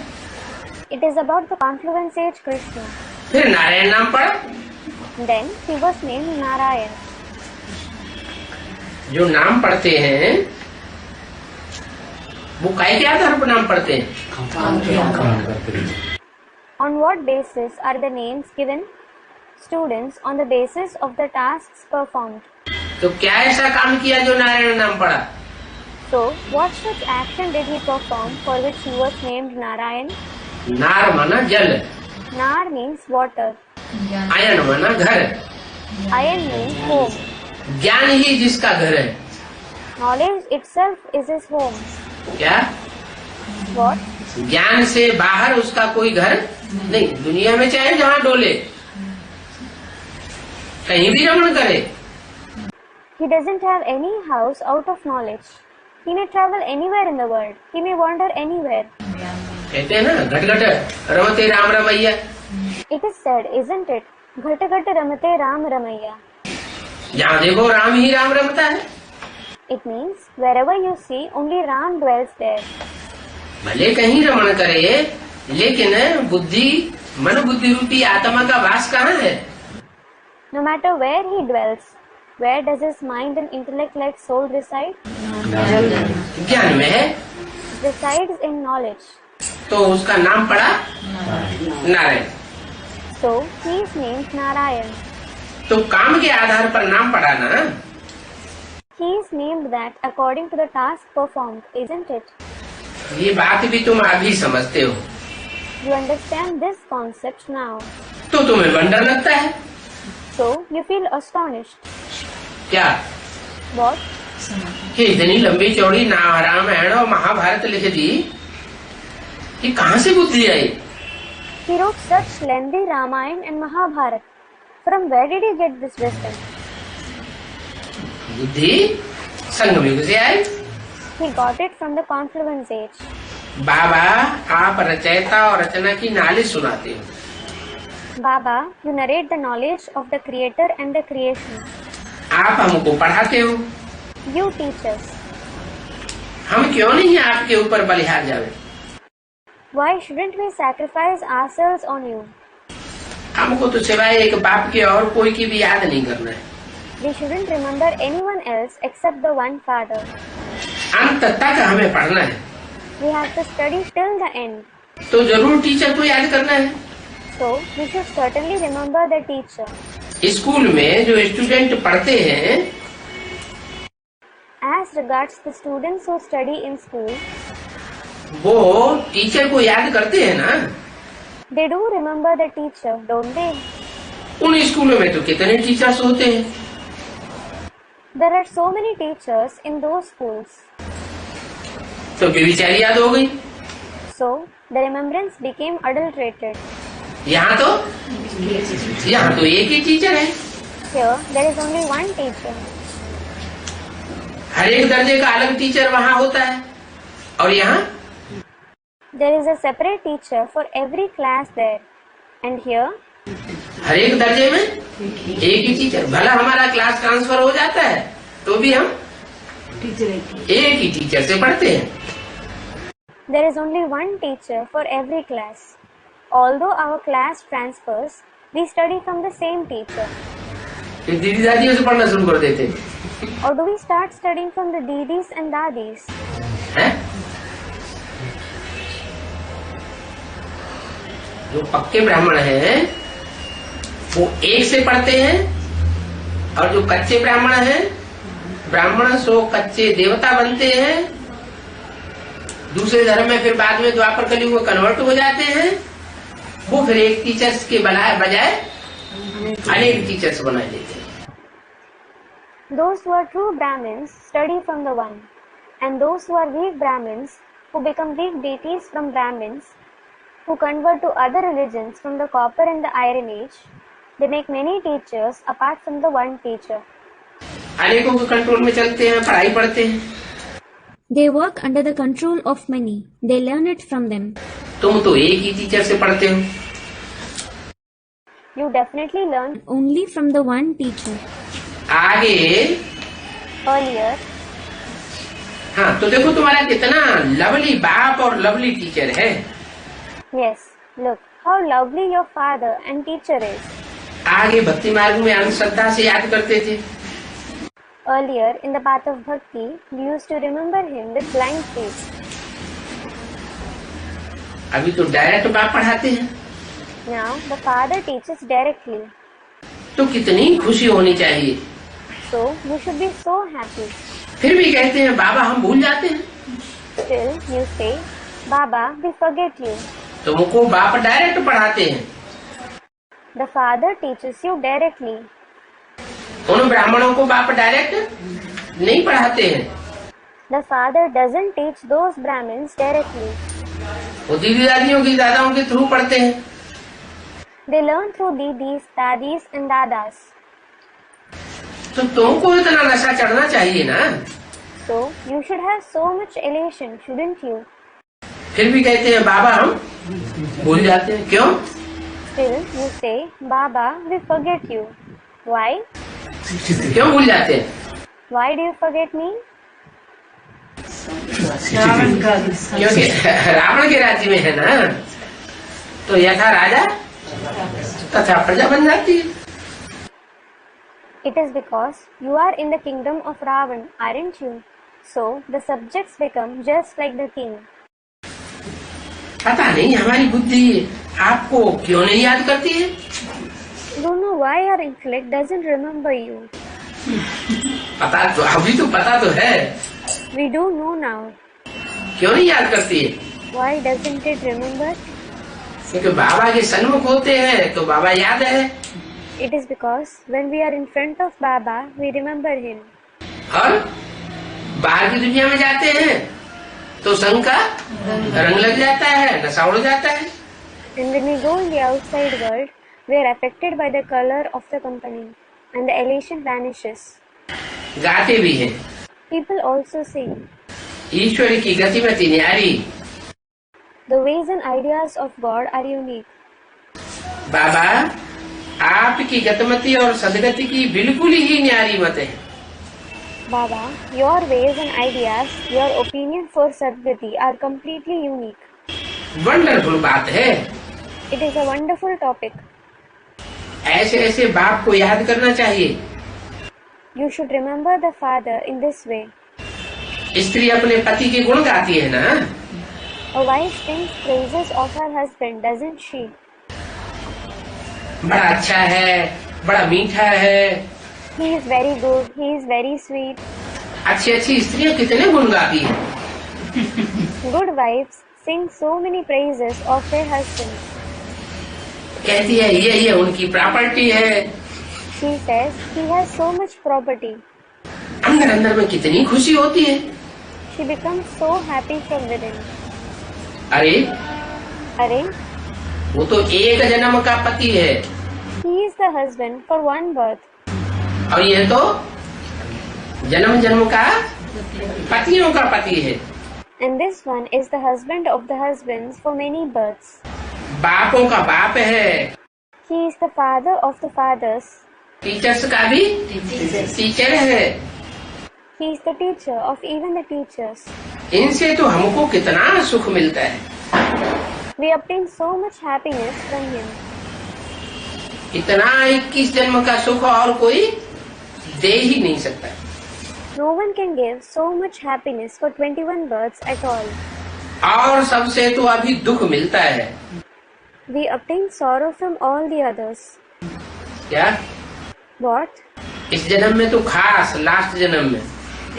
It is about the confluence age Krishna. फिर नारायण नाम पड़ा। Then he was named Narayan. जो नाम पढ़ते हैं वो काय के आधार पर नाम पढ़ते हैं? On what basis are the names given? Students on the basis of the tasks performed. तो क्या ऐसा काम किया जो नारायण नाम पड़ा? So, what such action did he perform for which he was named Narayan? नार माना जल, Nar means water. आयन माना घर, Ayan means home. ज्ञान ही जिसका घर है। Knowledge itself is his home. क्या? What? ज्ञान से बाहर उसका कोई घर नहीं। दुनिया में चाहे जहाँ डोले, कहीं भी रमण करे, He doesn't have any house out of knowledge. He may travel anywhere in the world. He may wander anywhere. कहते हैं ना घट घट रमते Ram Ramaiah. It is said, isn't it? घट घट रमते राम रमैया. जहाँ देखो राम ही राम रमता है। It means wherever you see, only Ram dwells there. भले कहीं रमण करे, लेकिन बुद्धि मन बुद्धि रूपी आत्मा का वास कहाँ है? No matter where he dwells, where does his mind and intellect like soul reside? ज्ञान में है। Resides in knowledge. तो उसका नाम पड़ा Narayan. So he is named Narayan. तो काम के आधार पर नाम पड़ा ना। He is named that according to the task performed, isn't it? ये बात भी तुम अभी समझते हो, You understand this concept now. तो तुम्हें वंडर लगता है। So you feel astonished. क्या? What? कि इतनी लंबी चौड़ी रामायण और महाभारत लिख दी, ये कहाँ से बुद्धि आई? He wrote such lengthy Ramayana and Mahabharata. From where did he get this wisdom? बुद्धि संगम युग से आई। He got it from the confluence age. बाबा आप रचयिता और रचना की नालिश सुनाते हो। Baba, you narrate the knowledge of the creator and the creation. आप हमको पढ़ाते हो। You teach us. हम क्यों नहीं आपके ऊपर बलिहार जावे? Why shouldn't we sacrifice ourselves on you? हमको तो सिवाय एक बाप के और कोई की भी याद नहीं करना है। We shouldn't remember anyone else except the one Father. अंत तक हमें पढ़ना है, We have to study till the end. तो जरूर टीचर को याद करना है। So, we should certainly remember the teacher. School में जो स्टूडेंट पढ़ते हैं, As regards the students who study in school, वो टीचर को याद करते हैं ना। they do remember the teacher, don't they? उन स्कूलों में तो कितने टीचर्स होते हैं। There are so many teachers in those schools. तो बेविचारी याद हो गई। So, the remembrance became adulterated. यहाँ तो एक ही टीचर है। Here, there is only one teacher. हर एक दर्जे का अलग टीचर वहाँ होता है। और यहाँ There is a separate teacher for every class there. And here, हर एक दर्जे में एक ही टीचर। भला हमारा क्लास ट्रांसफर हो जाता है तो भी हम टीचर एक ही टीचर से पढ़ते हैं। there is only one teacher for every class. Although our class transfers, we study from the same teacher. फिर दीदी दादियों से पढ़ना शुरू कर देते Or do we start studying from the didis and dadis? हैं? जो पक्के ब्राह्मण हैं वो एक से पढ़ते हैं, और जो कच्चे ब्राह्मण हैं, ब्राह्मण सो कच्चे देवता बनते हैं, दूसरे धर्म में फिर बाद में द्वापर कलयुग में कन्वर्ट हो जाते हैं, वो फिर एक टीचर्स के बजाय अनेक टीचर्स बना देते हैं। Those who are true Brahmins study from the one, and those who are weak Brahmins, who become weak deities from Brahmins, who convert to other religions from the copper and the iron age, they make many teachers apart from the one teacher. अनेकों के control में चलते हैं, पढ़ाई पढ़ते हैं। They work under the control of many. They learn it from them. तुम तो एक ही टीचर से पढ़ते हो। You definitely learned Only from the one teacher. आगे earlier. हाँ, तो देखो तुम्हारा कितना लवली बाप और लवली टीचर है। Yes, look how lovely your father and teacher is. आगे भक्ति मार्ग में अंधश्रद्धा से याद करते थे। Earlier, in the path of bhakti, we used to remember him with blind faith. अभी तो डायरेक्ट बाप पढ़ाते हैं। Now, the father teaches directly. तो कितनी खुशी होनी चाहिए। So, you should be so happy. फिर भी कहते हैं बाबा हम भूल जाते हैं। Still, you say, Baba, we forget you. तुमको बाप डायरेक्ट पढ़ाते हैं। The father teaches you directly. उन ब्राह्मणों को बाप डायरेक्ट नहीं पढ़ाते हैं। The father doesn't teach those Brahmins directly. वो दीदी दादियों की दादाओं के थ्रू पढ़ते हैं। They learn through didis, dadis and dadas. तो तुमको इतना नशा चढ़ना चाहिए ना। So, you should have so much elation, shouldn't you? फिर भी कहते हैं बाबा हम भूल जाते हैं। क्यों? Still, you say, Baba, we forget you. Why? क्यों भूल जाते हैं? Why do you forget me? Ravan का क्योंकि रावण के राज्य में है ना, तो यथा राजा तथा प्रजा बन जाती है। It is because you are in the kingdom of Ravan, aren't you? So, the subjects become just like the king. पता नहीं हमारी बुद्धि आपको क्यों नहीं याद करती है। Don't know why your intellect doesn't remember you. पता तो अभी तो पता तो है, We do know now. क्यों नहीं याद करती है? Why doesn't it remember? क्योंकि बाबा के सन्मुख होते हैं तो बाबा याद है, It is because when we are in front of Baba, we remember him. और बाहर की दुनिया में जाते हैं तो संग का रंग लग जाता है, नशा उड़ जाता है। And when we go in the outside world, we are affected by the color of the company, and the elation vanishes. गाते भी हैं, People also sing. ईश्वर की गतिमति न्यारी, The ways and ideas of God are unique. बाबा आपकी गतिमति और सदगति की बिल्कुल ही न्यारी मत है। Baba, your ways and ideas, your opinion for Sadgati are completely unique. Wonderful बात है। It is a wonderful topic. ऐसे ऐसे बाप को याद करना चाहिए। You should remember the father in this way. स्त्री अपने पति के गुण गाती है ना। A wife sings praises of her husband, doesn't she? बड़ा अच्छा है, बड़ा मीठा है। He is very good, he is very sweet. अच्छी अच्छी स्त्रियाँ कितने गुण गाती है। Good wives sing so many praises of their husbands. कहती है ये उनकी प्रॉपर्टी है। She says he has so much property. अंदर अंदर में कितनी खुशी होती है। She becomes so happy from within. अरे Arey, वो तो एक जन्म का पति है, he is the husband for one birth. और ये तो जन्म जन्म का पतियों का पति है। And this one is the husband of the husbands for many births. बापों का बाप है, He is the father of the fathers. Teachers का भी टीचर है। He is the teacher of even the teachers. इनसे तो हमको कितना सुख मिलता है, We obtain so much happiness from him. इतना 21 जन्म का सुख और कोई दे ही नहीं सकता। No one can give so much happiness for 21 births at all. और सबसे तो अभी दुख मिलता है। We obtain sorrow from all the others. क्या? What? इस जन्म में तो खास, लास्ट जन्म में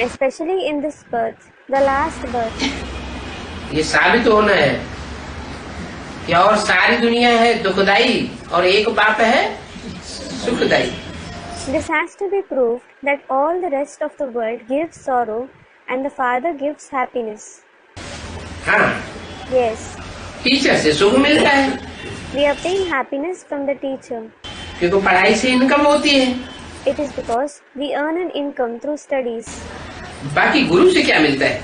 Especially in this birth, the last birth. ये साबित होना है कि और सारी दुनिया है दुखदाई और एक बाप है सुखदाई। This has to be proved that all the rest of the world gives sorrow and the Father gives happiness. हाँ, Yes, टीचर से सुख मिलता है we obtain happiness from the teacher. क्योंकि पढ़ाई से इनकम होती है। It is because we earn an income through studies. बाकी गुरु से क्या मिलता है?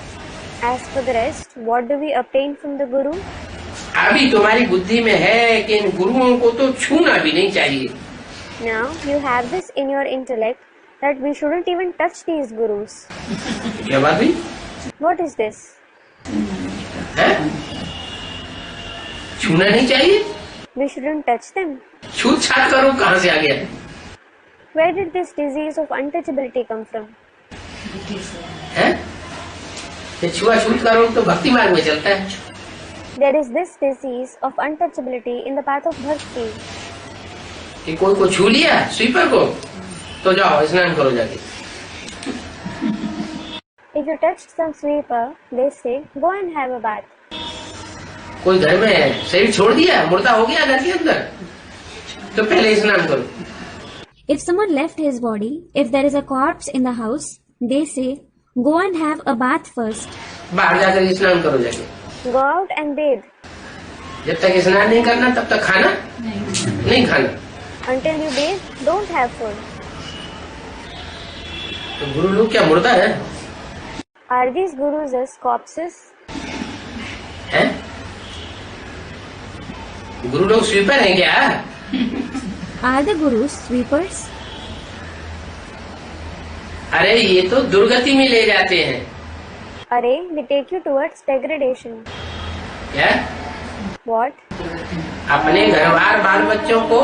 As for the rest, what do we obtain from the Guru? अभी तुम्हारी बुद्धि में है कि इन गुरुओं को तो छूना भी नहीं चाहिए। Now you have this in your intellect that we shouldn't even touch these Gurus. क्या बात हुई? What is this? है? छूना नहीं चाहिए? We shouldn't touch them. छूत छात करो कहाँ से आ गया? Where did this disease of untouchability come from? है? ये छुआछूत करो तो भक्ति मार्ग में चलता है। There is this disease of untouchability in the path of bhakti. कि कोई को छू लिया स्वीपर को तो जाओ स्नान करो जाके। If you touched some sweeper, they say, go and have a bath. कोई घर में शरीर छोड़ दिया, मुर्दा हो गया घर के अंदर, तो पहले स्नान करो। If someone left his body, if there is a corpse in the house, they say, go and have a bath first. बाहर जाकर स्नान करो जाके। Go out and bathe. जब तक स्नान नहीं करना तब तक खाना नहीं खाना। Until you bathe, don't have food. तो गुरु लोग क्या मुर्दा है? Are these gurus as corpses? हैं? गुरु लोग स्वीपर हैं क्या? Are the gurus sweepers? अरे ये तो दुर्गति में ले जाते हैं। Array, they take you towards degradation. क्या? What? अपने घरवार बाल बच्चों को,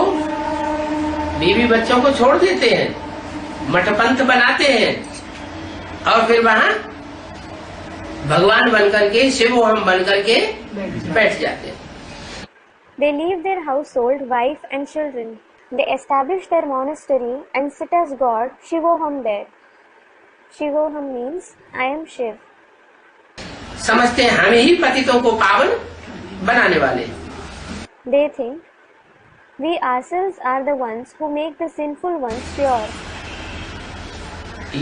बीवी बच्चों को छोड़ देते हैं, मठपंथ बनाते हैं और फिर वहाँ भगवान बनकर के, शिव हम बनकर के बैठ जाते हैं। They leave their household, wife and children. They establish their monastery and sit as God, Shivoham there. Shivoham means, I am Shiv. समझते हैं हम ही पतितों को पावन बनाने वाले। They think, we ourselves are the ones who make the sinful ones pure.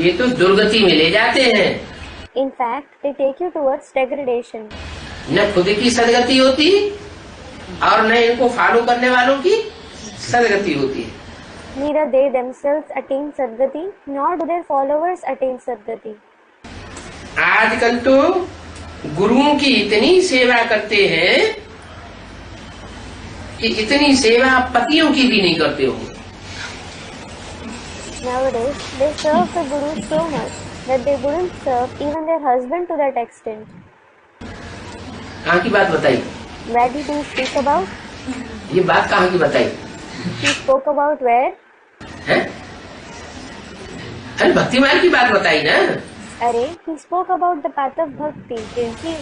ये तो दुर्गति में ले जाते हैं। In fact, they take you towards degradation. न खुद की सदगति होती और न इनको फॉलो करने वालों की सदगति होती है। Neither they themselves attain Sadgati, nor do their followers attain Sadgati. आजकल तो गुरुओं की इतनी सेवा करते हैं कि इतनी सेवा पतियों की भी नहीं करते होंगे। Nowadays, they serve the Guru so much that they wouldn't serve even their husband to that extent. कहाँ की बात बताई? Where did he speak about? ये बात कहाँ की बताई? He spoke about where? है? अरे भक्ति मार्ग की बात बताई ना। Array, he spoke about the path of bhakti, didn't he?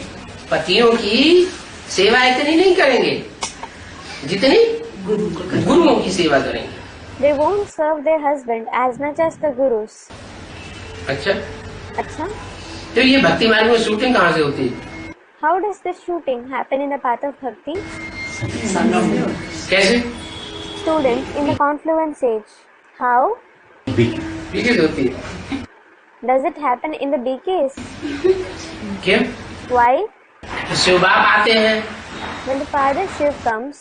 पतियों की सेवा इतनी नहीं करेंगे जितनी गुरुओं की सेवा करेंगे। They won't serve their husband as much as the Gurus. अच्छा, Acha? तो ये भक्ति मार्ग में शूटिंग कहाँ से होती है? How does this shooting happen in the path of bhakti? कैसे? Students in the confluence age. How? पीछे से होती है। Does it happen in the BKs? क्यों? Why? शिव बाप आते हैं When the Father Shiv comes,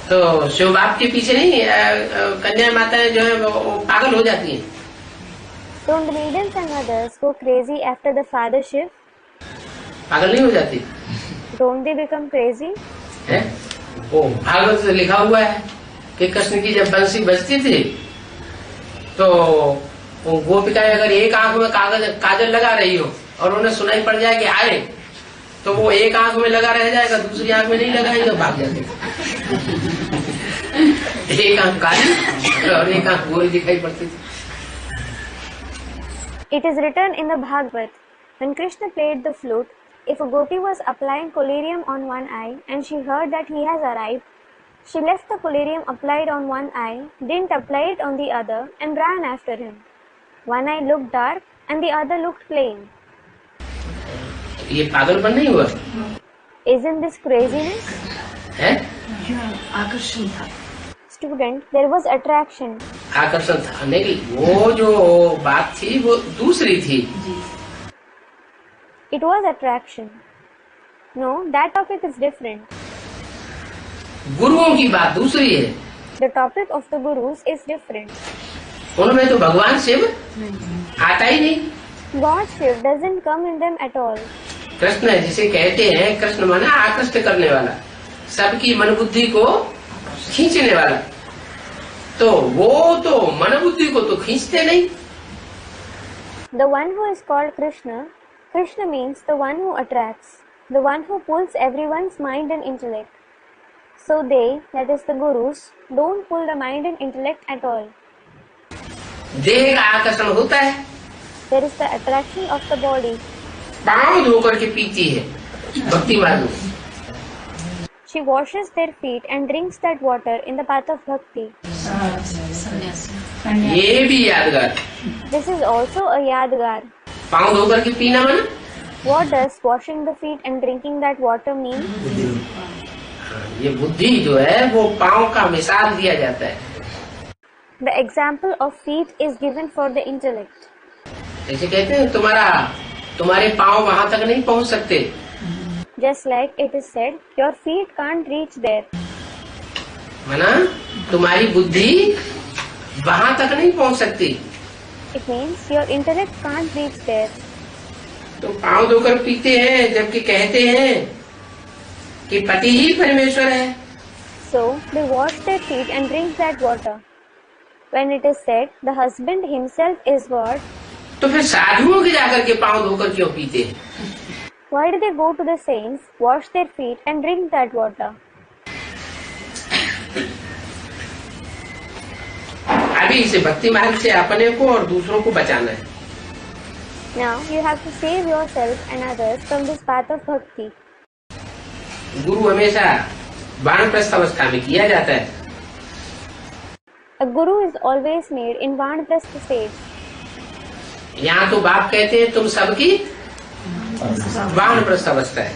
तो शिव बाप के पीछे नहीं कन्या माताएं जो है वो पागल हो जाती हैं। don't the maidens and mothers go crazy after the Father Shiv? पागल नहीं हो जाती Don't they become crazy? है? वो भागवत से लिखा हुआ है कि कृष्ण की जब बंसी बजती थी तो वो गोपिकाएं अगर एक आंख में काजल लगा रही हो और उन्हें सुनाई पड़ जाए कि आए, तो वो एक आंख में लगा रह जाएगा, दूसरी आंख में नहीं लगाएगा, भाग जाते। एक आंख काली और एक आंख गोरी दिखाई पड़ती थी। It is written in the Bhagavad, when Krishna played the flute, if a gopi was applying collyrium on one eye and she heard that he has arrived, she left the collyrium applied on one eye, didn't apply it on the other, and ran after him. One eye looked dark and the other looked plain. ये पागलपन नहीं हुआ? Isn't this craziness? है? आकर्षण था। Student, there was attraction. आकर्षण था नहीं, वो जो बात थी वो दूसरी थी। It was attraction. No, that topic is different. गुरुओं की बात दूसरी है। The topic of the gurus is different. उनमें तो भगवान शिव आता ही नहीं। God Shiv doesn't come in them at all. Krishna जिसे कहते हैं, कृष्ण माना आकृष्ट करने वाला, सबकी मन बुद्धि को खींचने वाला, तो वो तो मन बुद्धि को तो खींचते नहीं। The one who is called Krishna, Krishna means the one who attracts, the one who pulls everyone's mind and intellect. So they, that is the gurus, don't pull the mind and intellect at all. देह का आकर्षण होता है, There is the attraction of the body. पांव धो करके पीती है भक्ति मार्ग में। She washes their feet and drinks that water in the path of bhakti. ये भी यादगार। This is also a yadgar. पांव धो करके पीना माना What does washing the feet and drinking that water mean? ये बुद्धि जो है वो पांव का मिसाल दिया जाता है। The example of feet is given for the intellect. जैसे कहते हैं तुम्हारे पांव वहां तक नहीं पहुंच सकते। Just like it is said, your feet can't reach there. माना तुम्हारी बुद्धि वहां तक नहीं पहुंच सकती। It means your intellect can't reach there. तो पांव धोकर पीते हैं, जबकि कहते हैं कि पति ही परमेश्वर है। So they wash their feet and drink that water. When it is said, the husband himself is God, तो फिर साधुओं के जाकर के पांव धोकर क्यों पीते हैं? why do they go to the saints, wash their feet and drink that water? अभी इसे भक्ति मार्ग से अपने को और दूसरों को बचाना है। Now you have to save yourself and others from this path of bhakti. गुरु हमेशा वानप्रस्थ अवस्था में किया जाता है। A guru is always made in Vanaprastha stage. यहाँ तो बाप कहते हैं तुम सबकी वानप्रस्थ अवस्था है।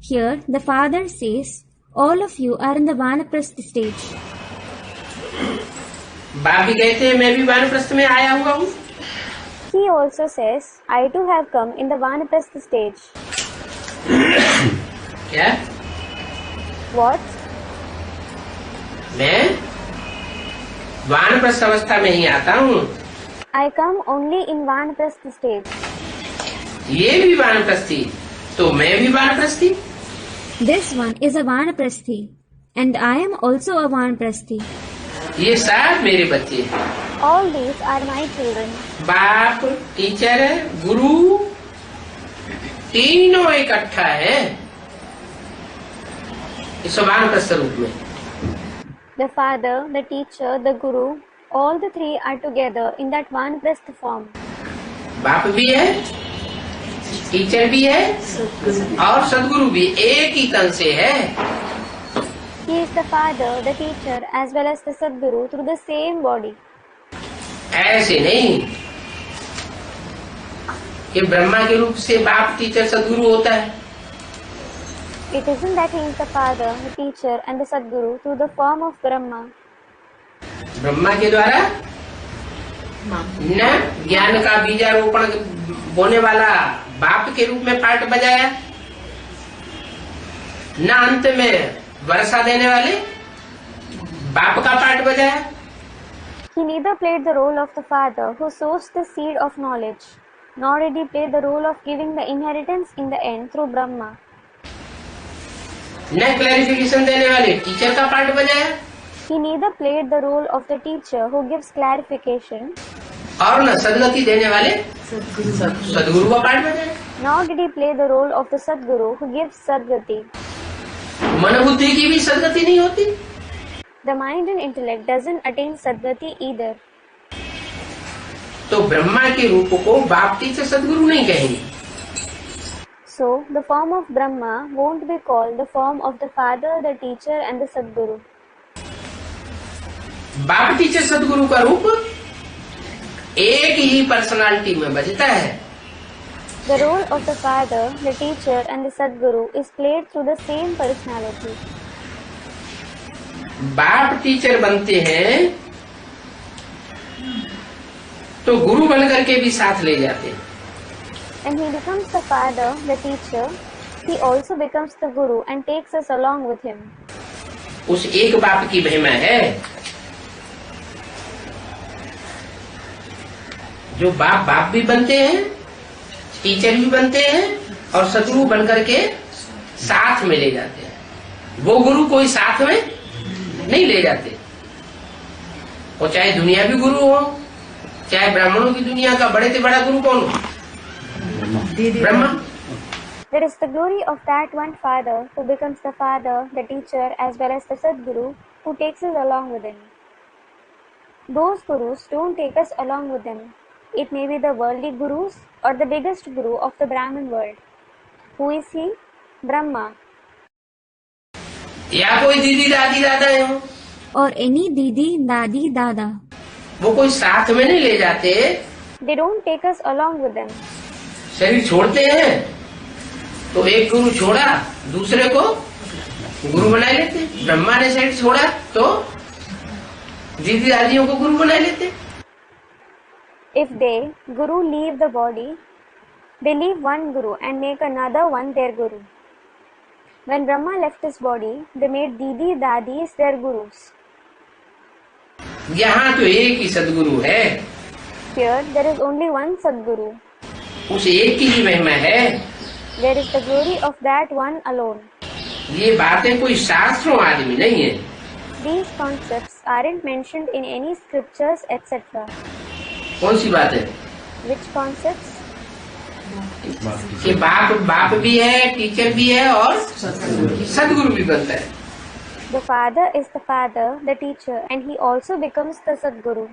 Here, the father says, all of you are in the Vanaprastha stage. बाप भी कहते हैं मैं भी वानप्रस्थ में आया हुआ हूँ। He also says, I too have come in the Vanaprastha stage. क्या? What? मैं वानप्रस्थ अवस्था में ही आता हूँ। I come only in Vanaprastha stage. ये भी वानप्रस्थी, तो मैं भी वानप्रस्थी। This one is a Vanaprasthi, and I am also a Vanaprasthi. ये सब मेरे बच्चे हैं। All these are my children. बाप, टीचर, गुरु तीनों इकट्ठा है इस वानप्रस्थ रूप में। The father, the teacher, the guru, all the three are together in that Vanaprastha form. बाप भी है, टीचर भी है और सदगुरु भी एक ही तन से है। He is the father, the teacher, as well as the Sadguru through the same body. ऐसे नहीं कि ब्रह्मा के रूप से बाप, टीचर, सदगुरु होता है। It isn't that he is the father, the teacher, and the Sadguru through the form of Brahma. Brahma के द्वारा न ज्ञान का बीजारोपण बोने वाला बाप के रूप में पार्ट बजाया, न अंत में वर्षा देने वाले बाप का पार्ट बजाया। He neither played the role of the father who sows the seed of knowledge, nor did he play the role of giving the inheritance in the end through Brahma. न क्लैरिफिकेशन देने वाले teacher का part बजाया, He neither played the role of the teacher who gives clarification, और न सदगति देने वाले सदगुरु का पार्ट बजाया। nor did he play the role of the Sadguru who gives Sadgati. मन बुद्धि की भी सदगति नहीं होती। The mind and intellect doesn't attain Sadgati either. तो ब्रह्मा के रूप को बाप टीचर सदगुरु नहीं कहेंगे। So, the form of Brahma won't be called the form of the Father, the Teacher and the Sadguru. बाप टीचर सदगुरु का रूप एक ही पर्सनालिटी में बजता है। The role of the Father, the Teacher and the Sadguru is played through the same personality. बाप teacher बनते हैं तो गुरु बनकर के भी साथ ले जाते हैं। When he becomes the Father, the Teacher, he also becomes the Guru and takes us along with him. उस एक बाप की महिमा है। जो बाप बाप भी बनते हैं, टीचर भी बनते हैं और सदगुरु बनकर के साथ में ले जाते हैं। वो गुरु कोई साथ में नहीं ले जाते। और चाहे दुनिया भी गुरु हो, चाहे ब्राह्मणों की दुनिया का बड़े से बड़ा गुरु कौन हो? Brahma. There is the glory of that one Father who becomes the Father, the Teacher as well as the Sadguru who takes us along with him. Those Gurus don't take us along with them. It may be the worldly Gurus or the biggest Guru of the Brahmin world. Who is he? Brahma. या कोई दीदी दादी दादा हो, or any didi, dadi, dada. वो कोई साथ में नहीं ले जाते। They don't take us along with them. शरीर छोड़ते हैं तो एक गुरु छोड़ा, दूसरे को गुरु बना लेते। ब्रह्मा ने शरीर छोड़ा तो दीदी दादियों को गुरु बना लेते। If they, Guru, leave the body, they leave one Guru and make another one their Guru. When Brahma left his body, they made Didi Dadis their Gurus. यहाँ तो एक ही सदगुरु है। Here, there is only one Sadguru. उस एक की ही महिमा है। There is the glory of that one alone. ये बातें कोई शास्त्रों आदि में नहीं है। These concepts aren't mentioned in any scriptures, etc. कौन सी बात है? Which concepts? कि बाप बाप भी है, टीचर भी है और सदगुरु भी बनता है। The Father is the Father, the Teacher, and he also becomes the Sadguru.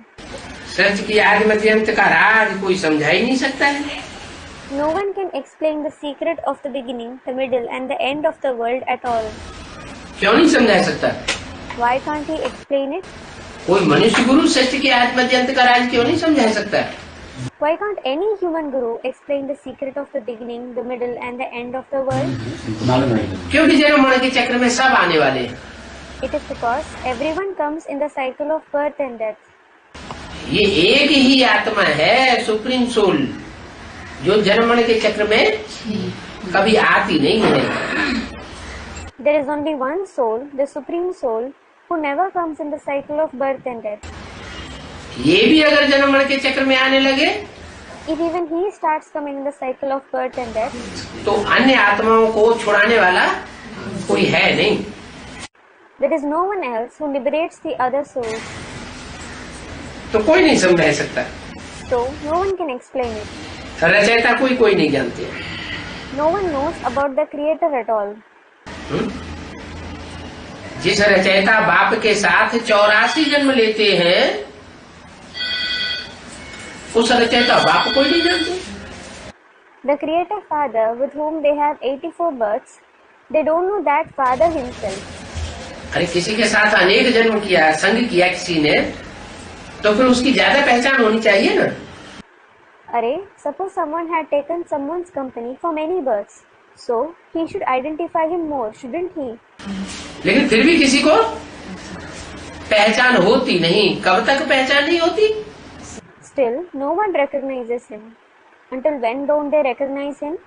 सच की आदि मध्य अंत का राज कोई समझा ही नहीं सकता है। No one can explain the secret of the beginning, the middle, and the end of the world at all. क्यों नहीं समझा सकता? Why can't he explain it? कोई मनुष्य गुरु सच के आदि मध्य अंत का राज क्यों नहीं समझा सकता? Why can't any human guru explain the secret of the beginning, the middle, and the end of the world? क्योंकि जन्म मरण के चक्र में सब आने वाले हैं। It is because everyone comes in the cycle of birth and death. ये एक ही आत्मा है, सुप्रीम सोल, जो जन्म मरण के चक्र में कभी आती नहीं है। There is only one soul, the supreme soul, who never comes in the cycle of birth and death. ये भी अगर जन्म मरण के चक्र में आने लगे If even he starts coming in the cycle of birth and death, तो अन्य आत्माओं को छुड़ाने वाला कोई है नहीं। there is no one else who liberates the other souls. तो कोई नहीं समझा सकता। So, no one can explain it. रचयिता कोई नहीं जानते। No one knows about the creator at all. जिस रचयिता बाप के साथ 84 जन्म लेते हैं, उस रचयिता बाप को ही नहीं जानते। The creator father with whom they have 84 births, they don't know that father himself. अरे किसी के साथ अनेक जन्म किया, संग किया किसी ने, तो फिर उसकी ज्यादा पहचान होनी चाहिए ना। Array, suppose someone had taken someone's company for many births, so he should identify him more, shouldn't he? लेकिन फिर भी किसी को पहचान होती नहीं। कब तक पहचान नहीं होती? Still, no one recognizes him. Until when don't they recognize him?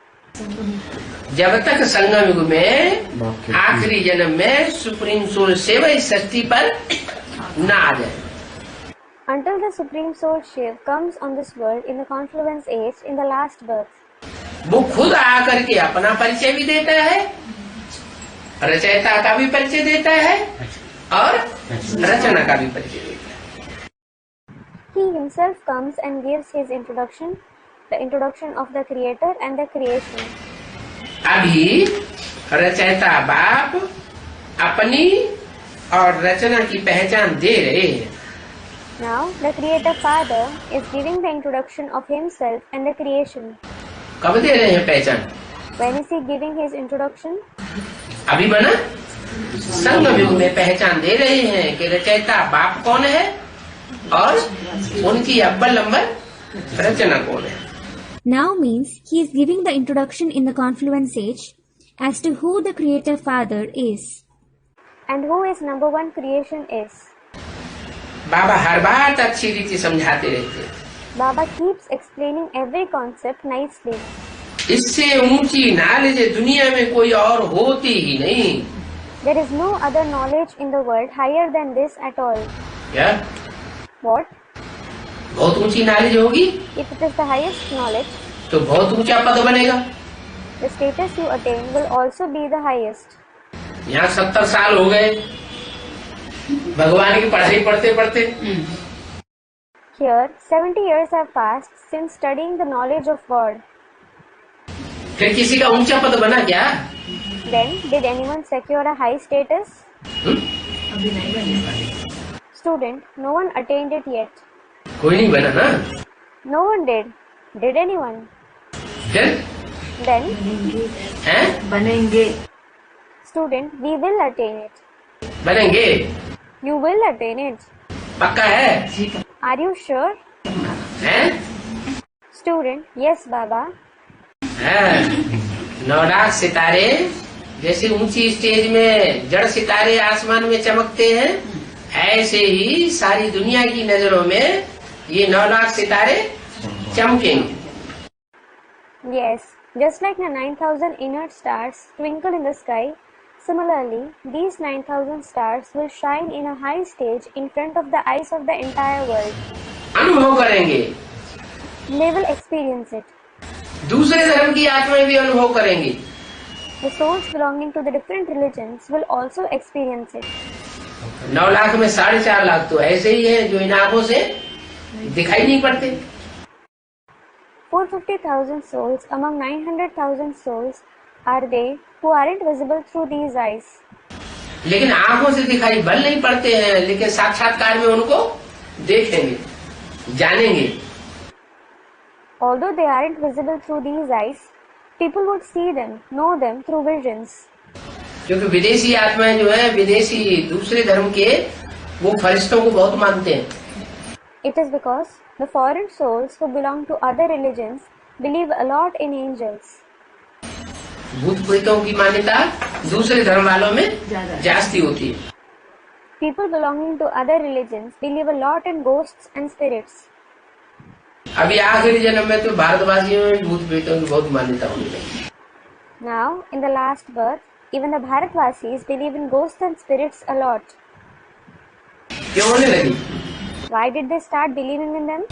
जब तक संगम युग में आखिरी जन्म में सुप्रीम सोल से वही शक्ति पर न आ जाए। until the Supreme Soul Shiv comes on this world in the confluence age in the last birth. वो खुद आकर के अपना परिचय भी देता है, रचयिता का भी परिचय देता है और रचना का भी परिचय देता है. He himself comes and gives his introduction, the introduction of the creator and the creation. अभी रचयिता बाप अपनी और रचना की पहचान दे रहे हैं. Now the creator father is giving the introduction of himself and the creation. कब दे रहे हैं पहचान? When is he giving his introduction? अभी बना संगम युग में पहचान दे रहे हैं कि रचयिता बाप कौन है और उनकी अव्वल नंबर रचना कौन है. Now means he is giving the introduction in the confluence age as to who the creator father is. And who his number one creation is. बाबा हर बात अच्छी रीति समझाते रहते हैं. Baba keeps explaining every concept nicely. इससे ऊंची knowledge दुनिया में कोई और होती ही नहीं. There is no other knowledge in the world higher than this at all. क्या? What? बहुत ऊंची नॉलेज होगी If it is the highest knowledge, तो बहुत ऊंचा पद बनेगा. the status you attain will also be the highest. यहाँ 70 साल हो गए भगवान की पढ़ाई पढ़ते पढ़ते. Here, 70 years have passed since studying the knowledge of God. फिर किसी का ऊंचा पद बना क्या? Then, did anyone secure a high status? अभी नहीं बने. Student, no one attained it yet. कोई नहीं बना ना. No one did. Did anyone? फिर Then, हैं? बनेंगे. student, we will attain it. बनेंगे. You will attain it. पक्का है? जी. Are you sure? हैं? Student, yes, Baba. हैं? 9 लाख सितारे जैसे ऊंची स्टेज में जड़ सितारे आसमान में चमकते हैं, ऐसे ही सारी दुनिया की नजरों में ये 9 लाख सितारे चमकेंगे. Yes, just like the 9,000 inert stars twinkle in the sky, similarly, these 9,000 stars will shine in a high stage in front of the eyes of the entire world. अनुभव करेंगे. They will experience it. दूसरे धर्म की आत्माएं भी अनुभव करेंगी. The souls belonging to the different religions will also experience it. 9 lakh में 4.5 लाख तो ऐसे ही हैं जो इन आंखों से दिखाई नहीं पड़ते. 450,000 souls among 900,000 souls are they who aren't visible through these eyes. लेकिन आंखों से दिखाई बल नहीं पड़ते हैं, लेकिन साक्षात्कार में उनको देखेंगे, जानेंगे. Although they aren't visible through these eyes, people would see them, know them through visions. क्योंकि विदेशी आत्माएं जो है, विदेशी दूसरे धर्म के, वो फरिश्तों को बहुत मानते हैं. It is because the foreign souls who belong to other religions believe a lot in angels. भूत प्रेतों की मान्यता दूसरे धर्म वालों में जास्ती होती है. People belonging to other religions believe a lot in ghosts and spirits. अभी आखिरी जन्म में तो भारतवासियों में भूत प्रेतों की बहुत मान्यता होने लगी. Now, in the last birth, even the Bharatvasis believe in ghosts and spirits a lot. क्यों होने लगी? Why did they start believing in them?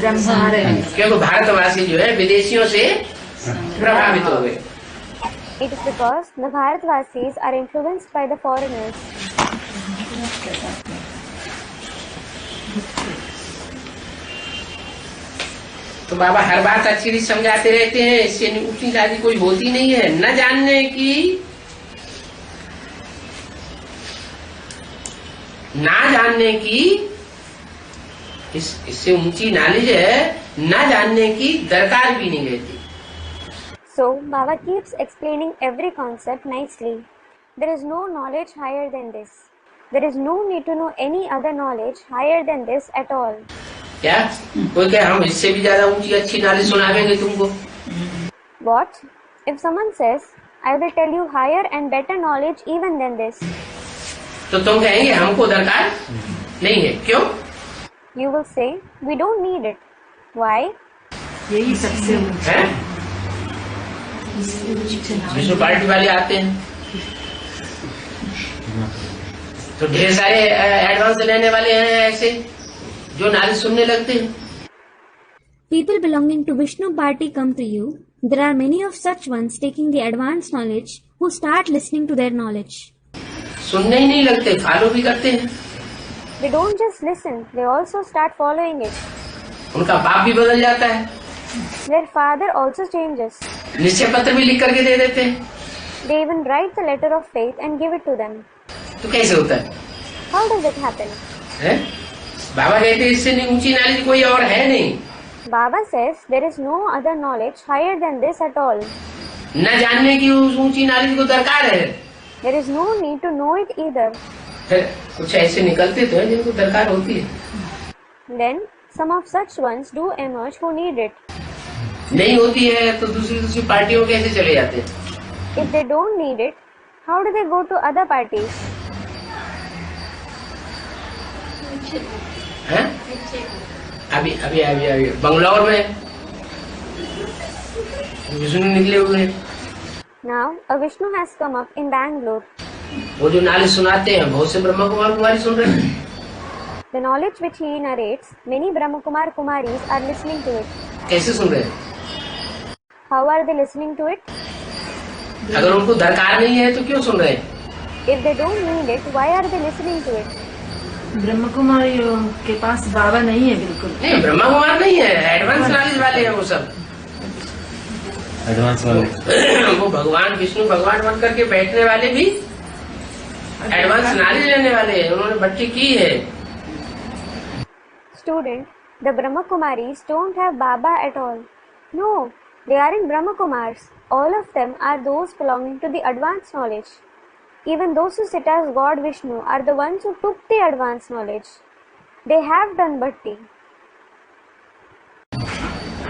Brahma रहे. क्योंकि भारतवासी जो है विदेशियों से प्रभावित हो गए. It is because the Bharatvasis are influenced by the foreigners. तो बाबा हर बात अच्छी रीति समझाते रहते हैं. इससे ऊंची जाति कोई होती नहीं है. न जानने की, ना जानने की, इससे ऊंची नॉलेज है, न जानने की दरकार भी नहीं रहती. So, Baba keeps explaining every concept nicely. There is no knowledge higher than this. There is no need to know any other knowledge higher than this at all. क्या कोई कहे हम इससे भी ज्यादा ऊंची अच्छी नॉलेज सुनावेंगे तुमको? What? If someone says, I will tell you higher and better knowledge even than this. तो तुम कहेंगे हमको दरकार नहीं है. क्यों? You will say, we don't need it. Why? यही सबसे है? विश्व पार्टी वाले आते हैं तो ढेर सारे एडवांस लेने वाले हैं ऐसे जो नारी सुनने लगते हैं। People belonging to Vishnu party come to you. There are many of such ones taking the advanced knowledge who start listening to their knowledge. सुनने ही नहीं लगते, फॉलो भी करते हैं। They don't just listen, they also start following it. उनका बाप भी बदल जाता है, Their father also changes. निश्चय पत्र भी लिख करके दे देते हैं। They even write the letter of faith and give it to them. तो कैसे होता है? How does it happen? हैं? बाबा कहते हैं इससे ऊंची नॉलेज कोई और है नहीं। Baba says there is no other knowledge higher than this at all. न जानने की उस ऊंची नॉलेज को दरकार है। There is no need to know it either. फिर कुछ ऐसे निकलते तो हैं जिनको दरकार होती है। Then some of such ones do emerge who need it. नहीं होती है तो दूसरी पार्टियों में कैसे चले जाते हैं? If they don't need it, how do they go to other parties? हैं? अभी बंगलौर में विष्णु निकले हुए हैं। Now a Vishnu has come up in Bangalore. वो जो नाली सुनाते हैं बहुत से ब्रह्मा कुमार कुमारी सुन रहे हैं। The knowledge which he narrates, many Brahmakumar Kumaris are listening to it. कैसे सुन रहे हैं? How are they listening to it? अगर उनको दरकार नहीं है तो क्यों सुन रहे हैं? If they don't need it, why are they listening to it? ब्रह्म कुमारियों के पास बाबा नहीं है बिल्कुल। नहीं, ब्रह्मा कुमार नहीं है, एडवांस नॉलेज वाले हैं वो सब। एडवांस वाले वो भगवान विष्णु भगवान बन करके बैठने वाले भी एडवांस नॉलेज लेने वाले हैं, उन्होंने भक्ति की है। Student, the Brahma Kumaris don't have Baba at all. No, they aren't Brahma Kumars. All of them are those belonging to the advanced knowledge. Even those who sit as God Vishnu are the ones who took the advanced knowledge. They have done bhakti.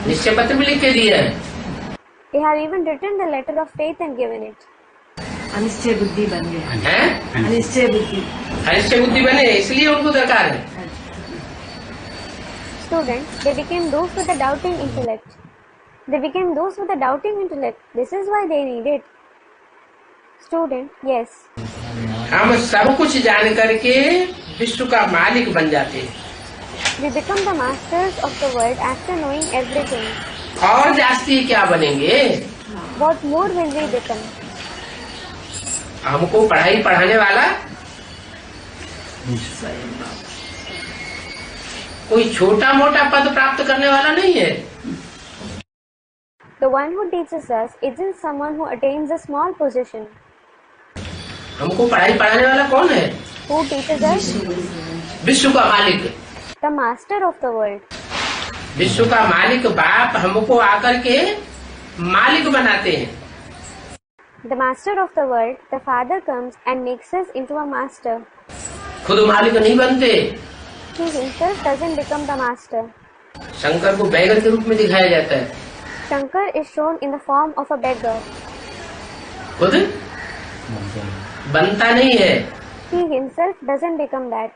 निश्चय पत्र भी लिख के दिया है। They have even written the letter of faith and given it. Anishchay बुद्धि बन गया। हैं? अनिश्चय बुद्धि। अनिश्चय बुद्धि बने इसलिए उनको दरकार है। Student, they became those with a doubting intellect. They became those with a doubting intellect. This is why they need it. Student, yes. हम सब कुछ जान करके विश्व का मालिक बन जाते हैं। We become the masters of the world after knowing everything. और जास्ती क्या बनेंगे? What more will we become? हमको पढ़ाई पढ़ाने वाला कोई छोटा मोटा पद प्राप्त करने वाला नहीं है। The one who teaches us isn't someone who attains a small position. हमको पढ़ाई पढ़ाने वाला कौन है? Who teaches us? विश्व का मालिक। The master of the world. विश्व का मालिक बाप हमको आकर के मालिक बनाते हैं। The master of the world, the father comes and makes us into a master. खुद मालिक नहीं बनते। He himself doesn't become the master. Shankar को बैगर के रूप में दिखाया जाता है। Shankar is shown in the form of a beggar. खुद बनता नहीं है। He himself doesn't become that.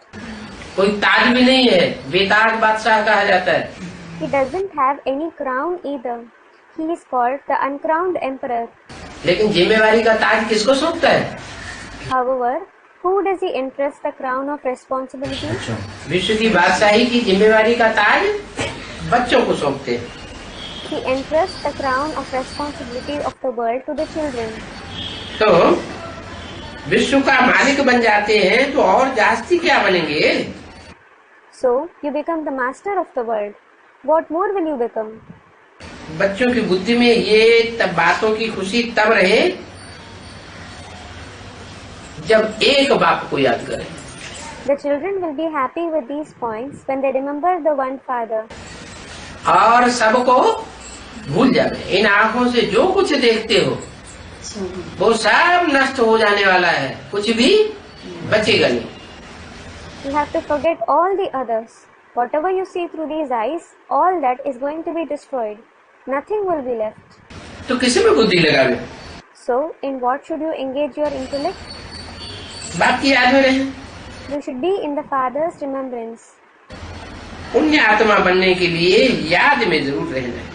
कोई ताज भी नहीं है, बेताज बादशाह कहा जाता है। He doesn't have any crown either. He is called the uncrowned emperor. लेकिन जिम्मेवारी का ताज किसको सौंपता है? However, who does he entrust the crown of responsibility? विश्व की बादशाही की जिम्मेवारी का ताज बच्चों को सौंपते हैं। He entrusts the crown of responsibility of the world to the children. तो विश्व का मालिक बन जाते हैं तो और जास्ती क्या बनेंगे? So, you become the master of the world. What more will you become? बच्चों की बुद्धि में ये तब बातों की खुशी तब रहे जब एक बाप को याद करें। The children will be happy with these points when they remember the one father. और सबको भूल जाए। इन आँखों से जो कुछ देखते हो वो सब नष्ट हो जाने वाला है, कुछ भी बचेगा नहीं। You have to forget all the others. Whatever you see through these eyes, all that is going to be destroyed. Nothing will be left. तो किसी में बुद्धि लगावे? So, in what should you engage your intellect? बाप की याद में रहे। You should be in the father's remembrance. पुण्य आत्मा बनने के लिए याद में जरूर रहना है।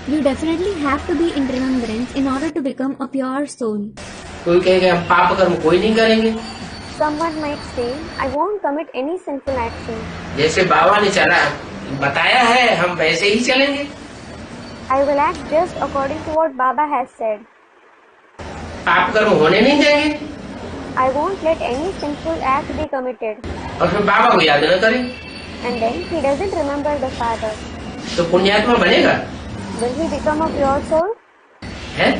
You definitely have to be in remembrance in order to become a pure soul. कोई कहेगा हम पाप कर्म कोई नहीं करेंगे। Someone might say, I won't commit any sinful action. जैसे बाबा ने चला बताया है हम वैसे ही चलेंगे। I will act just according to what Baba has said. पाप कर्म होने नहीं देंगे I won't let any sinful act be committed. और फिर बाबा को याद न करें And then he doesn't remember the Father. तो पुण्यात्मा बनेगा Will he become a pure soul? है?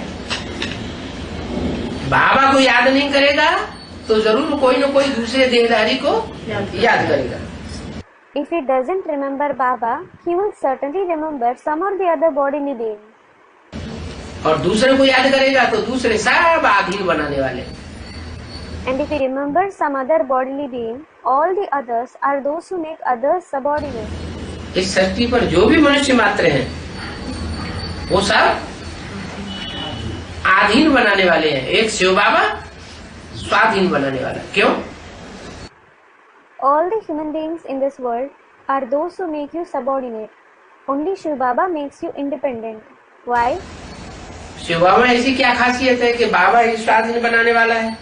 बाबा को याद नहीं करेगा तो जरूर कोई न कोई दूसरे देहधारी को याद करेगा। If he doesn't remember Baba, he will certainly remember some or the other bodily being. और दूसरे को याद करेगा तो दूसरे सब आधीन बनाने वाले। And if he remembers some other bodily being, all the others are those who make others subordinate. इस सृष्टि पर जो भी मनुष्य मात्र हैं वो सब आधीन बनाने वाले हैं। एक शिव बाबा स्वाधीन बनाने वाला। क्यों? All the human beings in this world are those who make you subordinate. Only Shiv Baba makes you independent. Why? Shiv बाबा ऐसी क्या खासियत है कि बाबा ही स्वाधीन बनाने वाला है?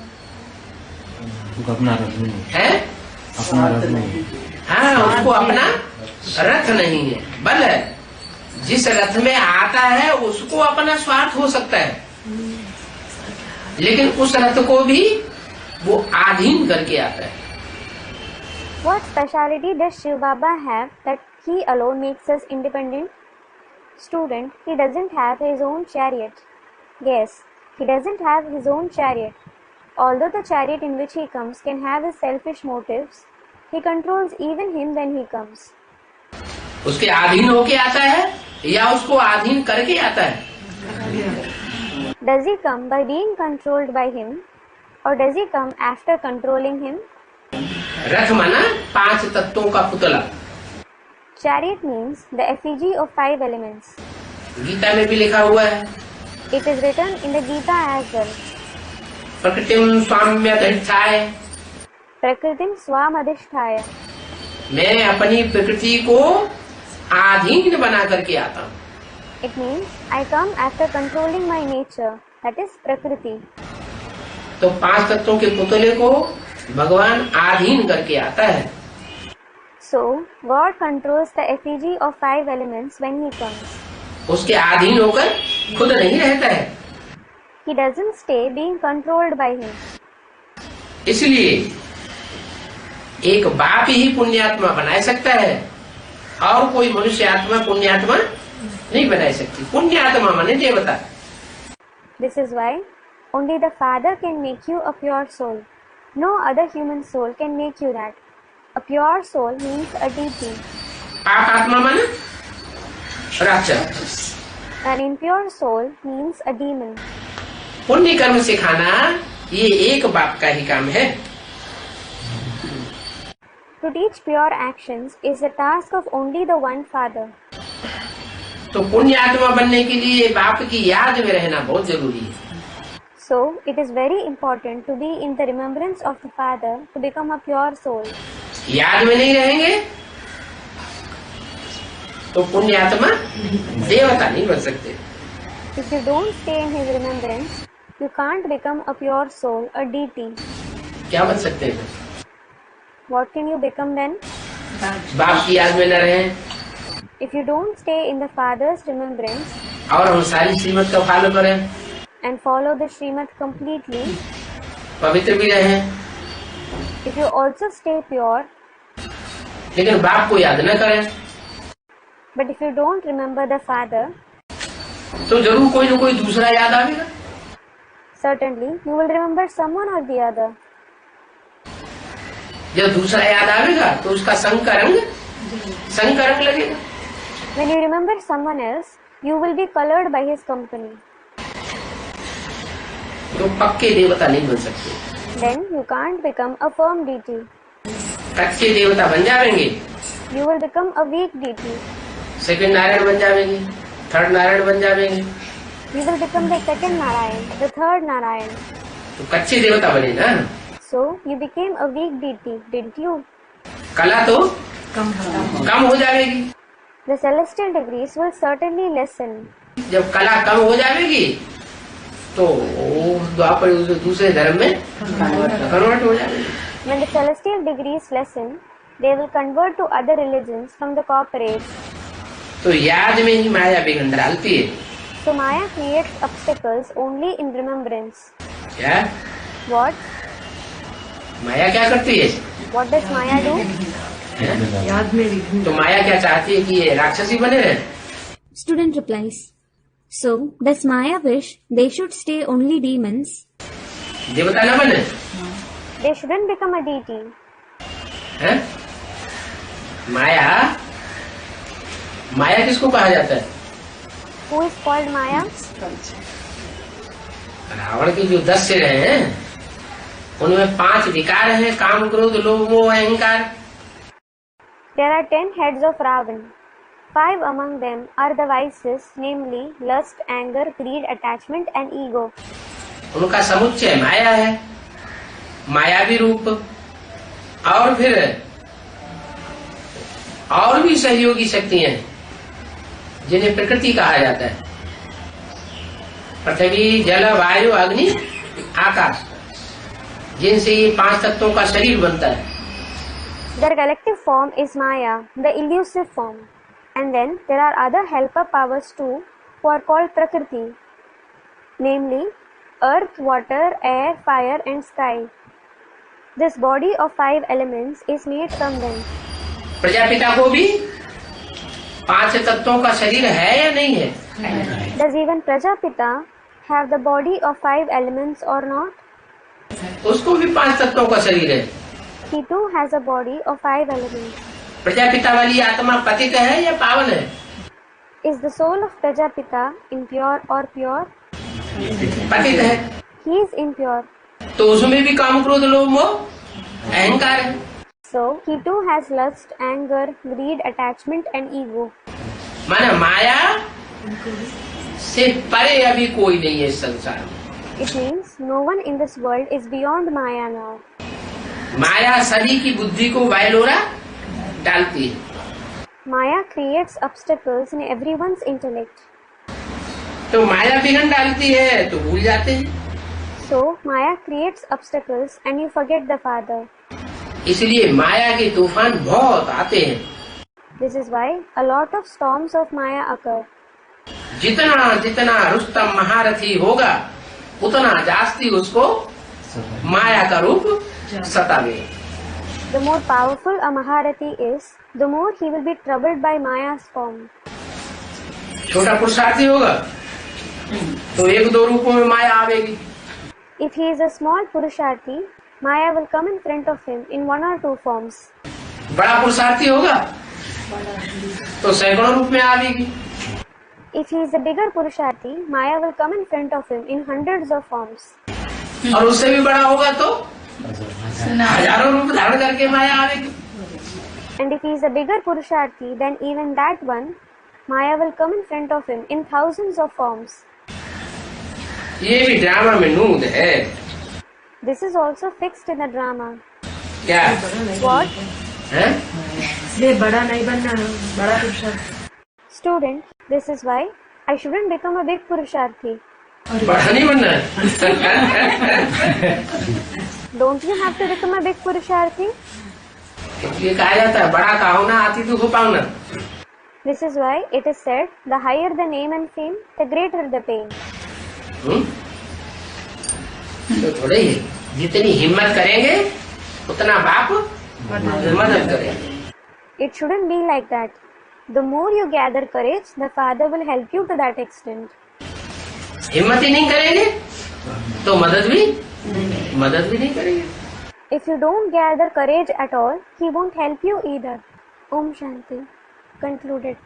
अपना रथ नहीं है? अपना रथ नहीं। हाँ, उसको अपना रथ नहीं है, बल है। जिस रथ में आता है उसको अपना स्वार्थ हो सकता है, लेकिन उस रथ को भी वो आधीन करके आता है। What speciality does Shiv Baba have that he alone makes us independent? Student, he doesn't have his own chariot. Yes, he doesn't have his own chariot. Although the chariot in which he comes can have his selfish motives, he controls even him when he comes. उसके अधीन होके आता है या उसको अधीन करके आता है? Does he come by being controlled by him, or does he come after controlling him? रथ माना 5 तत्वों का पुतला। Chariot means the effigy of 5 elements. Gita में भी लिखा हुआ है, It is written in the Gita as well. प्रकृतिम स्वाम्यधिष्ठाय। Prakritim Swamadhisthaya. मैं अपनी प्रकृति को आधीन बना करके आता हूँ। It means I come after controlling my nature, that is Prakriti. तो 5 तत्वों के पुतले को भगवान आधीन करके आता है। So, God controls the effigy of 5 elements when He comes. उसके अधीन होकर खुद नहीं रहता है। He doesn't stay being controlled by Him. इसलिए एक बाप ही पुण्यात्मा बना सकता है और कोई मनुष्य आत्मा पुण्यात्मा नहीं बना सकती। पुण्यात्मा माने देवता। This is why only the Father can make you a pure soul. No other human soul can make you that. A pure soul means a deity. पाप आत्मा माने राक्षस। An impure soul means a demon. पुण्य कर्म सिखाना ये एक बाप का ही काम है। To teach pure actions is the task of only the one Father. तो पुण्य आत्मा बनने के लिए बाप की याद में रहना बहुत जरूरी है। So, it is very important to be in the remembrance of the Father to become a pure soul. याद में नहीं रहेंगे तो पुण्य आत्मा देवता नहीं बन सकते। If you don't stay in His remembrance, you can't become a pure soul, a deity. क्या बन सकते हैं? What can you become then? बाप की याद में न रहें If you don't stay in the Father's remembrance और हम सारी श्रीमत का फॉलो करें, and follow the Srimad completely, पवित्र भी रहें, if you also stay pure, लेकिन बाप को याद न करें but if you don't remember the Father, तो जरूर कोई न कोई दूसरा याद आएगा। certainly you will remember someone or the other. जब दूसरा याद आएगा तो उसका संग का रंग लगेगा। When you remember someone else, you will be colored by his company. तो पक्के देवता नहीं बन सकते। Then you can't become a firm deity. कच्चे देवता बन जाएंगे, You will become a weak deity. Second Narayan बन जाएंगे, थर्ड नारायण बन जाएंगे। You will become the second Narayan, the third Narayan. तो कच्चे देवता बने ना। So, you became a weak deity, didn't you? कला तो कम हो जाएगी। The celestial degrees will certainly lessen. जब कला कम हो जाएगी तो द्वापर दूसरे धर्म में कन्वर्ट हो जाएगी। When the celestial degrees lessen, they will convert to other religions from the corporates. तो याद में ही माया विघ्न डालती है। So Maya creates obstacles only in remembrance. क्या What? माया क्या करती है? What does Maya do? याद में विघ्न। तो माया क्या चाहती है कि ये राक्षसी बने रहे? Student replies, so does Maya wish they should stay only demons? देवता न बने? They shouldn't become a deity. हैं? माया माया किसको कहा जाता है? Who is called Maya? Ravan के जो 10 सिर हैं उनमें 5 विकार हैं, काम क्रोध लोभ मोह अहंकार। There are 10 heads of Ravan. 5 among them are the vices, namely lust, anger, greed, attachment and ego. उनका समुच्चय माया है, मायावी रूप। और फिर और भी सहयोगी शक्तियां हैं जिन्हें प्रकृति कहा जाता है। पृथ्वी, जल, वायु, अग्नि, आकाश, जिनसे ये 5 तत्वों का शरीर बनता है। Their collective form is Maya, the elusive form. And then there are other helper powers too, who are called Prakriti, namely earth, water, air, fire and sky. This body of 5 elements is made from them. Prajapita को भी 5 तत्वों का शरीर है या नहीं है? Does even Prajapita have the body of 5 elements or not? उसको भी 5 तत्वों का शरीर है। He too has a body of 5 elements. Prajapita वाली आत्मा पतित है या पावन है? Is the soul of Prajapita impure or pure? पतित है। He is impure. तो उसमें भी काम क्रोध लोभ मोह अहंकार है। So he too has lust, anger, greed, attachment and ego. माना माया से परे अभी कोई नहीं है इस संसार में। It means no one in this world is beyond Maya now. माया सभी की बुद्धि को वायलोरा डालती है। Maya creates obstacles in everyone's intellect. तो माया विघ्न डालती है तो भूल जाते हैं। So Maya creates obstacles and you forget the Father. इसलिए माया के तूफान बहुत आते हैं। This is why a lot of storms of Maya occur. जितना जितना रुस्तम महारथी होगा उतना जास्ती उसको माया का रूप सतावेगा। The more powerful a Maharathi is, the more he will be troubled by Maya's form. छोटा पुरुषार्थी होगा तो 1-2 रूपों में माया आवेगी। If he is a small Purusharthi, Maya will come in front of him in 1 or 2 forms. बड़ा पुरुषार्थी होगा तो सैकड़ों रूप में आवेगी। If he is a bigger Purusharthi, Maya will come in front of him in hundreds of forms. और उससे भी बड़ा होगा तो हजारों रूप धारण करके माया आवेगी। And if he is a bigger Purusharthi, then even that one, Maya will come in front of him in thousands of forms. ये भी ड्रामा में नूद है। This is also fixed in the drama. क्या What? है? इसलिए बड़ा नहीं बनना, बड़ा पुरुषार्थ। Student, this is why I shouldn't become a big Purusharthi. बड़ा नहीं बनना है। Don't you have to become a big Purusharthi? ये कहा जाता है बड़ा का होना अति दुख पाऊना। This is why it is said, the higher the name and fame, the greater the pain. तो थोड़े ही जितनी हिम्मत करेंगे उतना बाप मदद करेंगे। It shouldn't be like that. The more you gather courage, the Father will help you to that extent. हिम्मत ही नहीं करेंगे तो मदद भी नहीं करेंगे। If you don't gather courage at all, He won't help you either. Om Shanti. Concluded.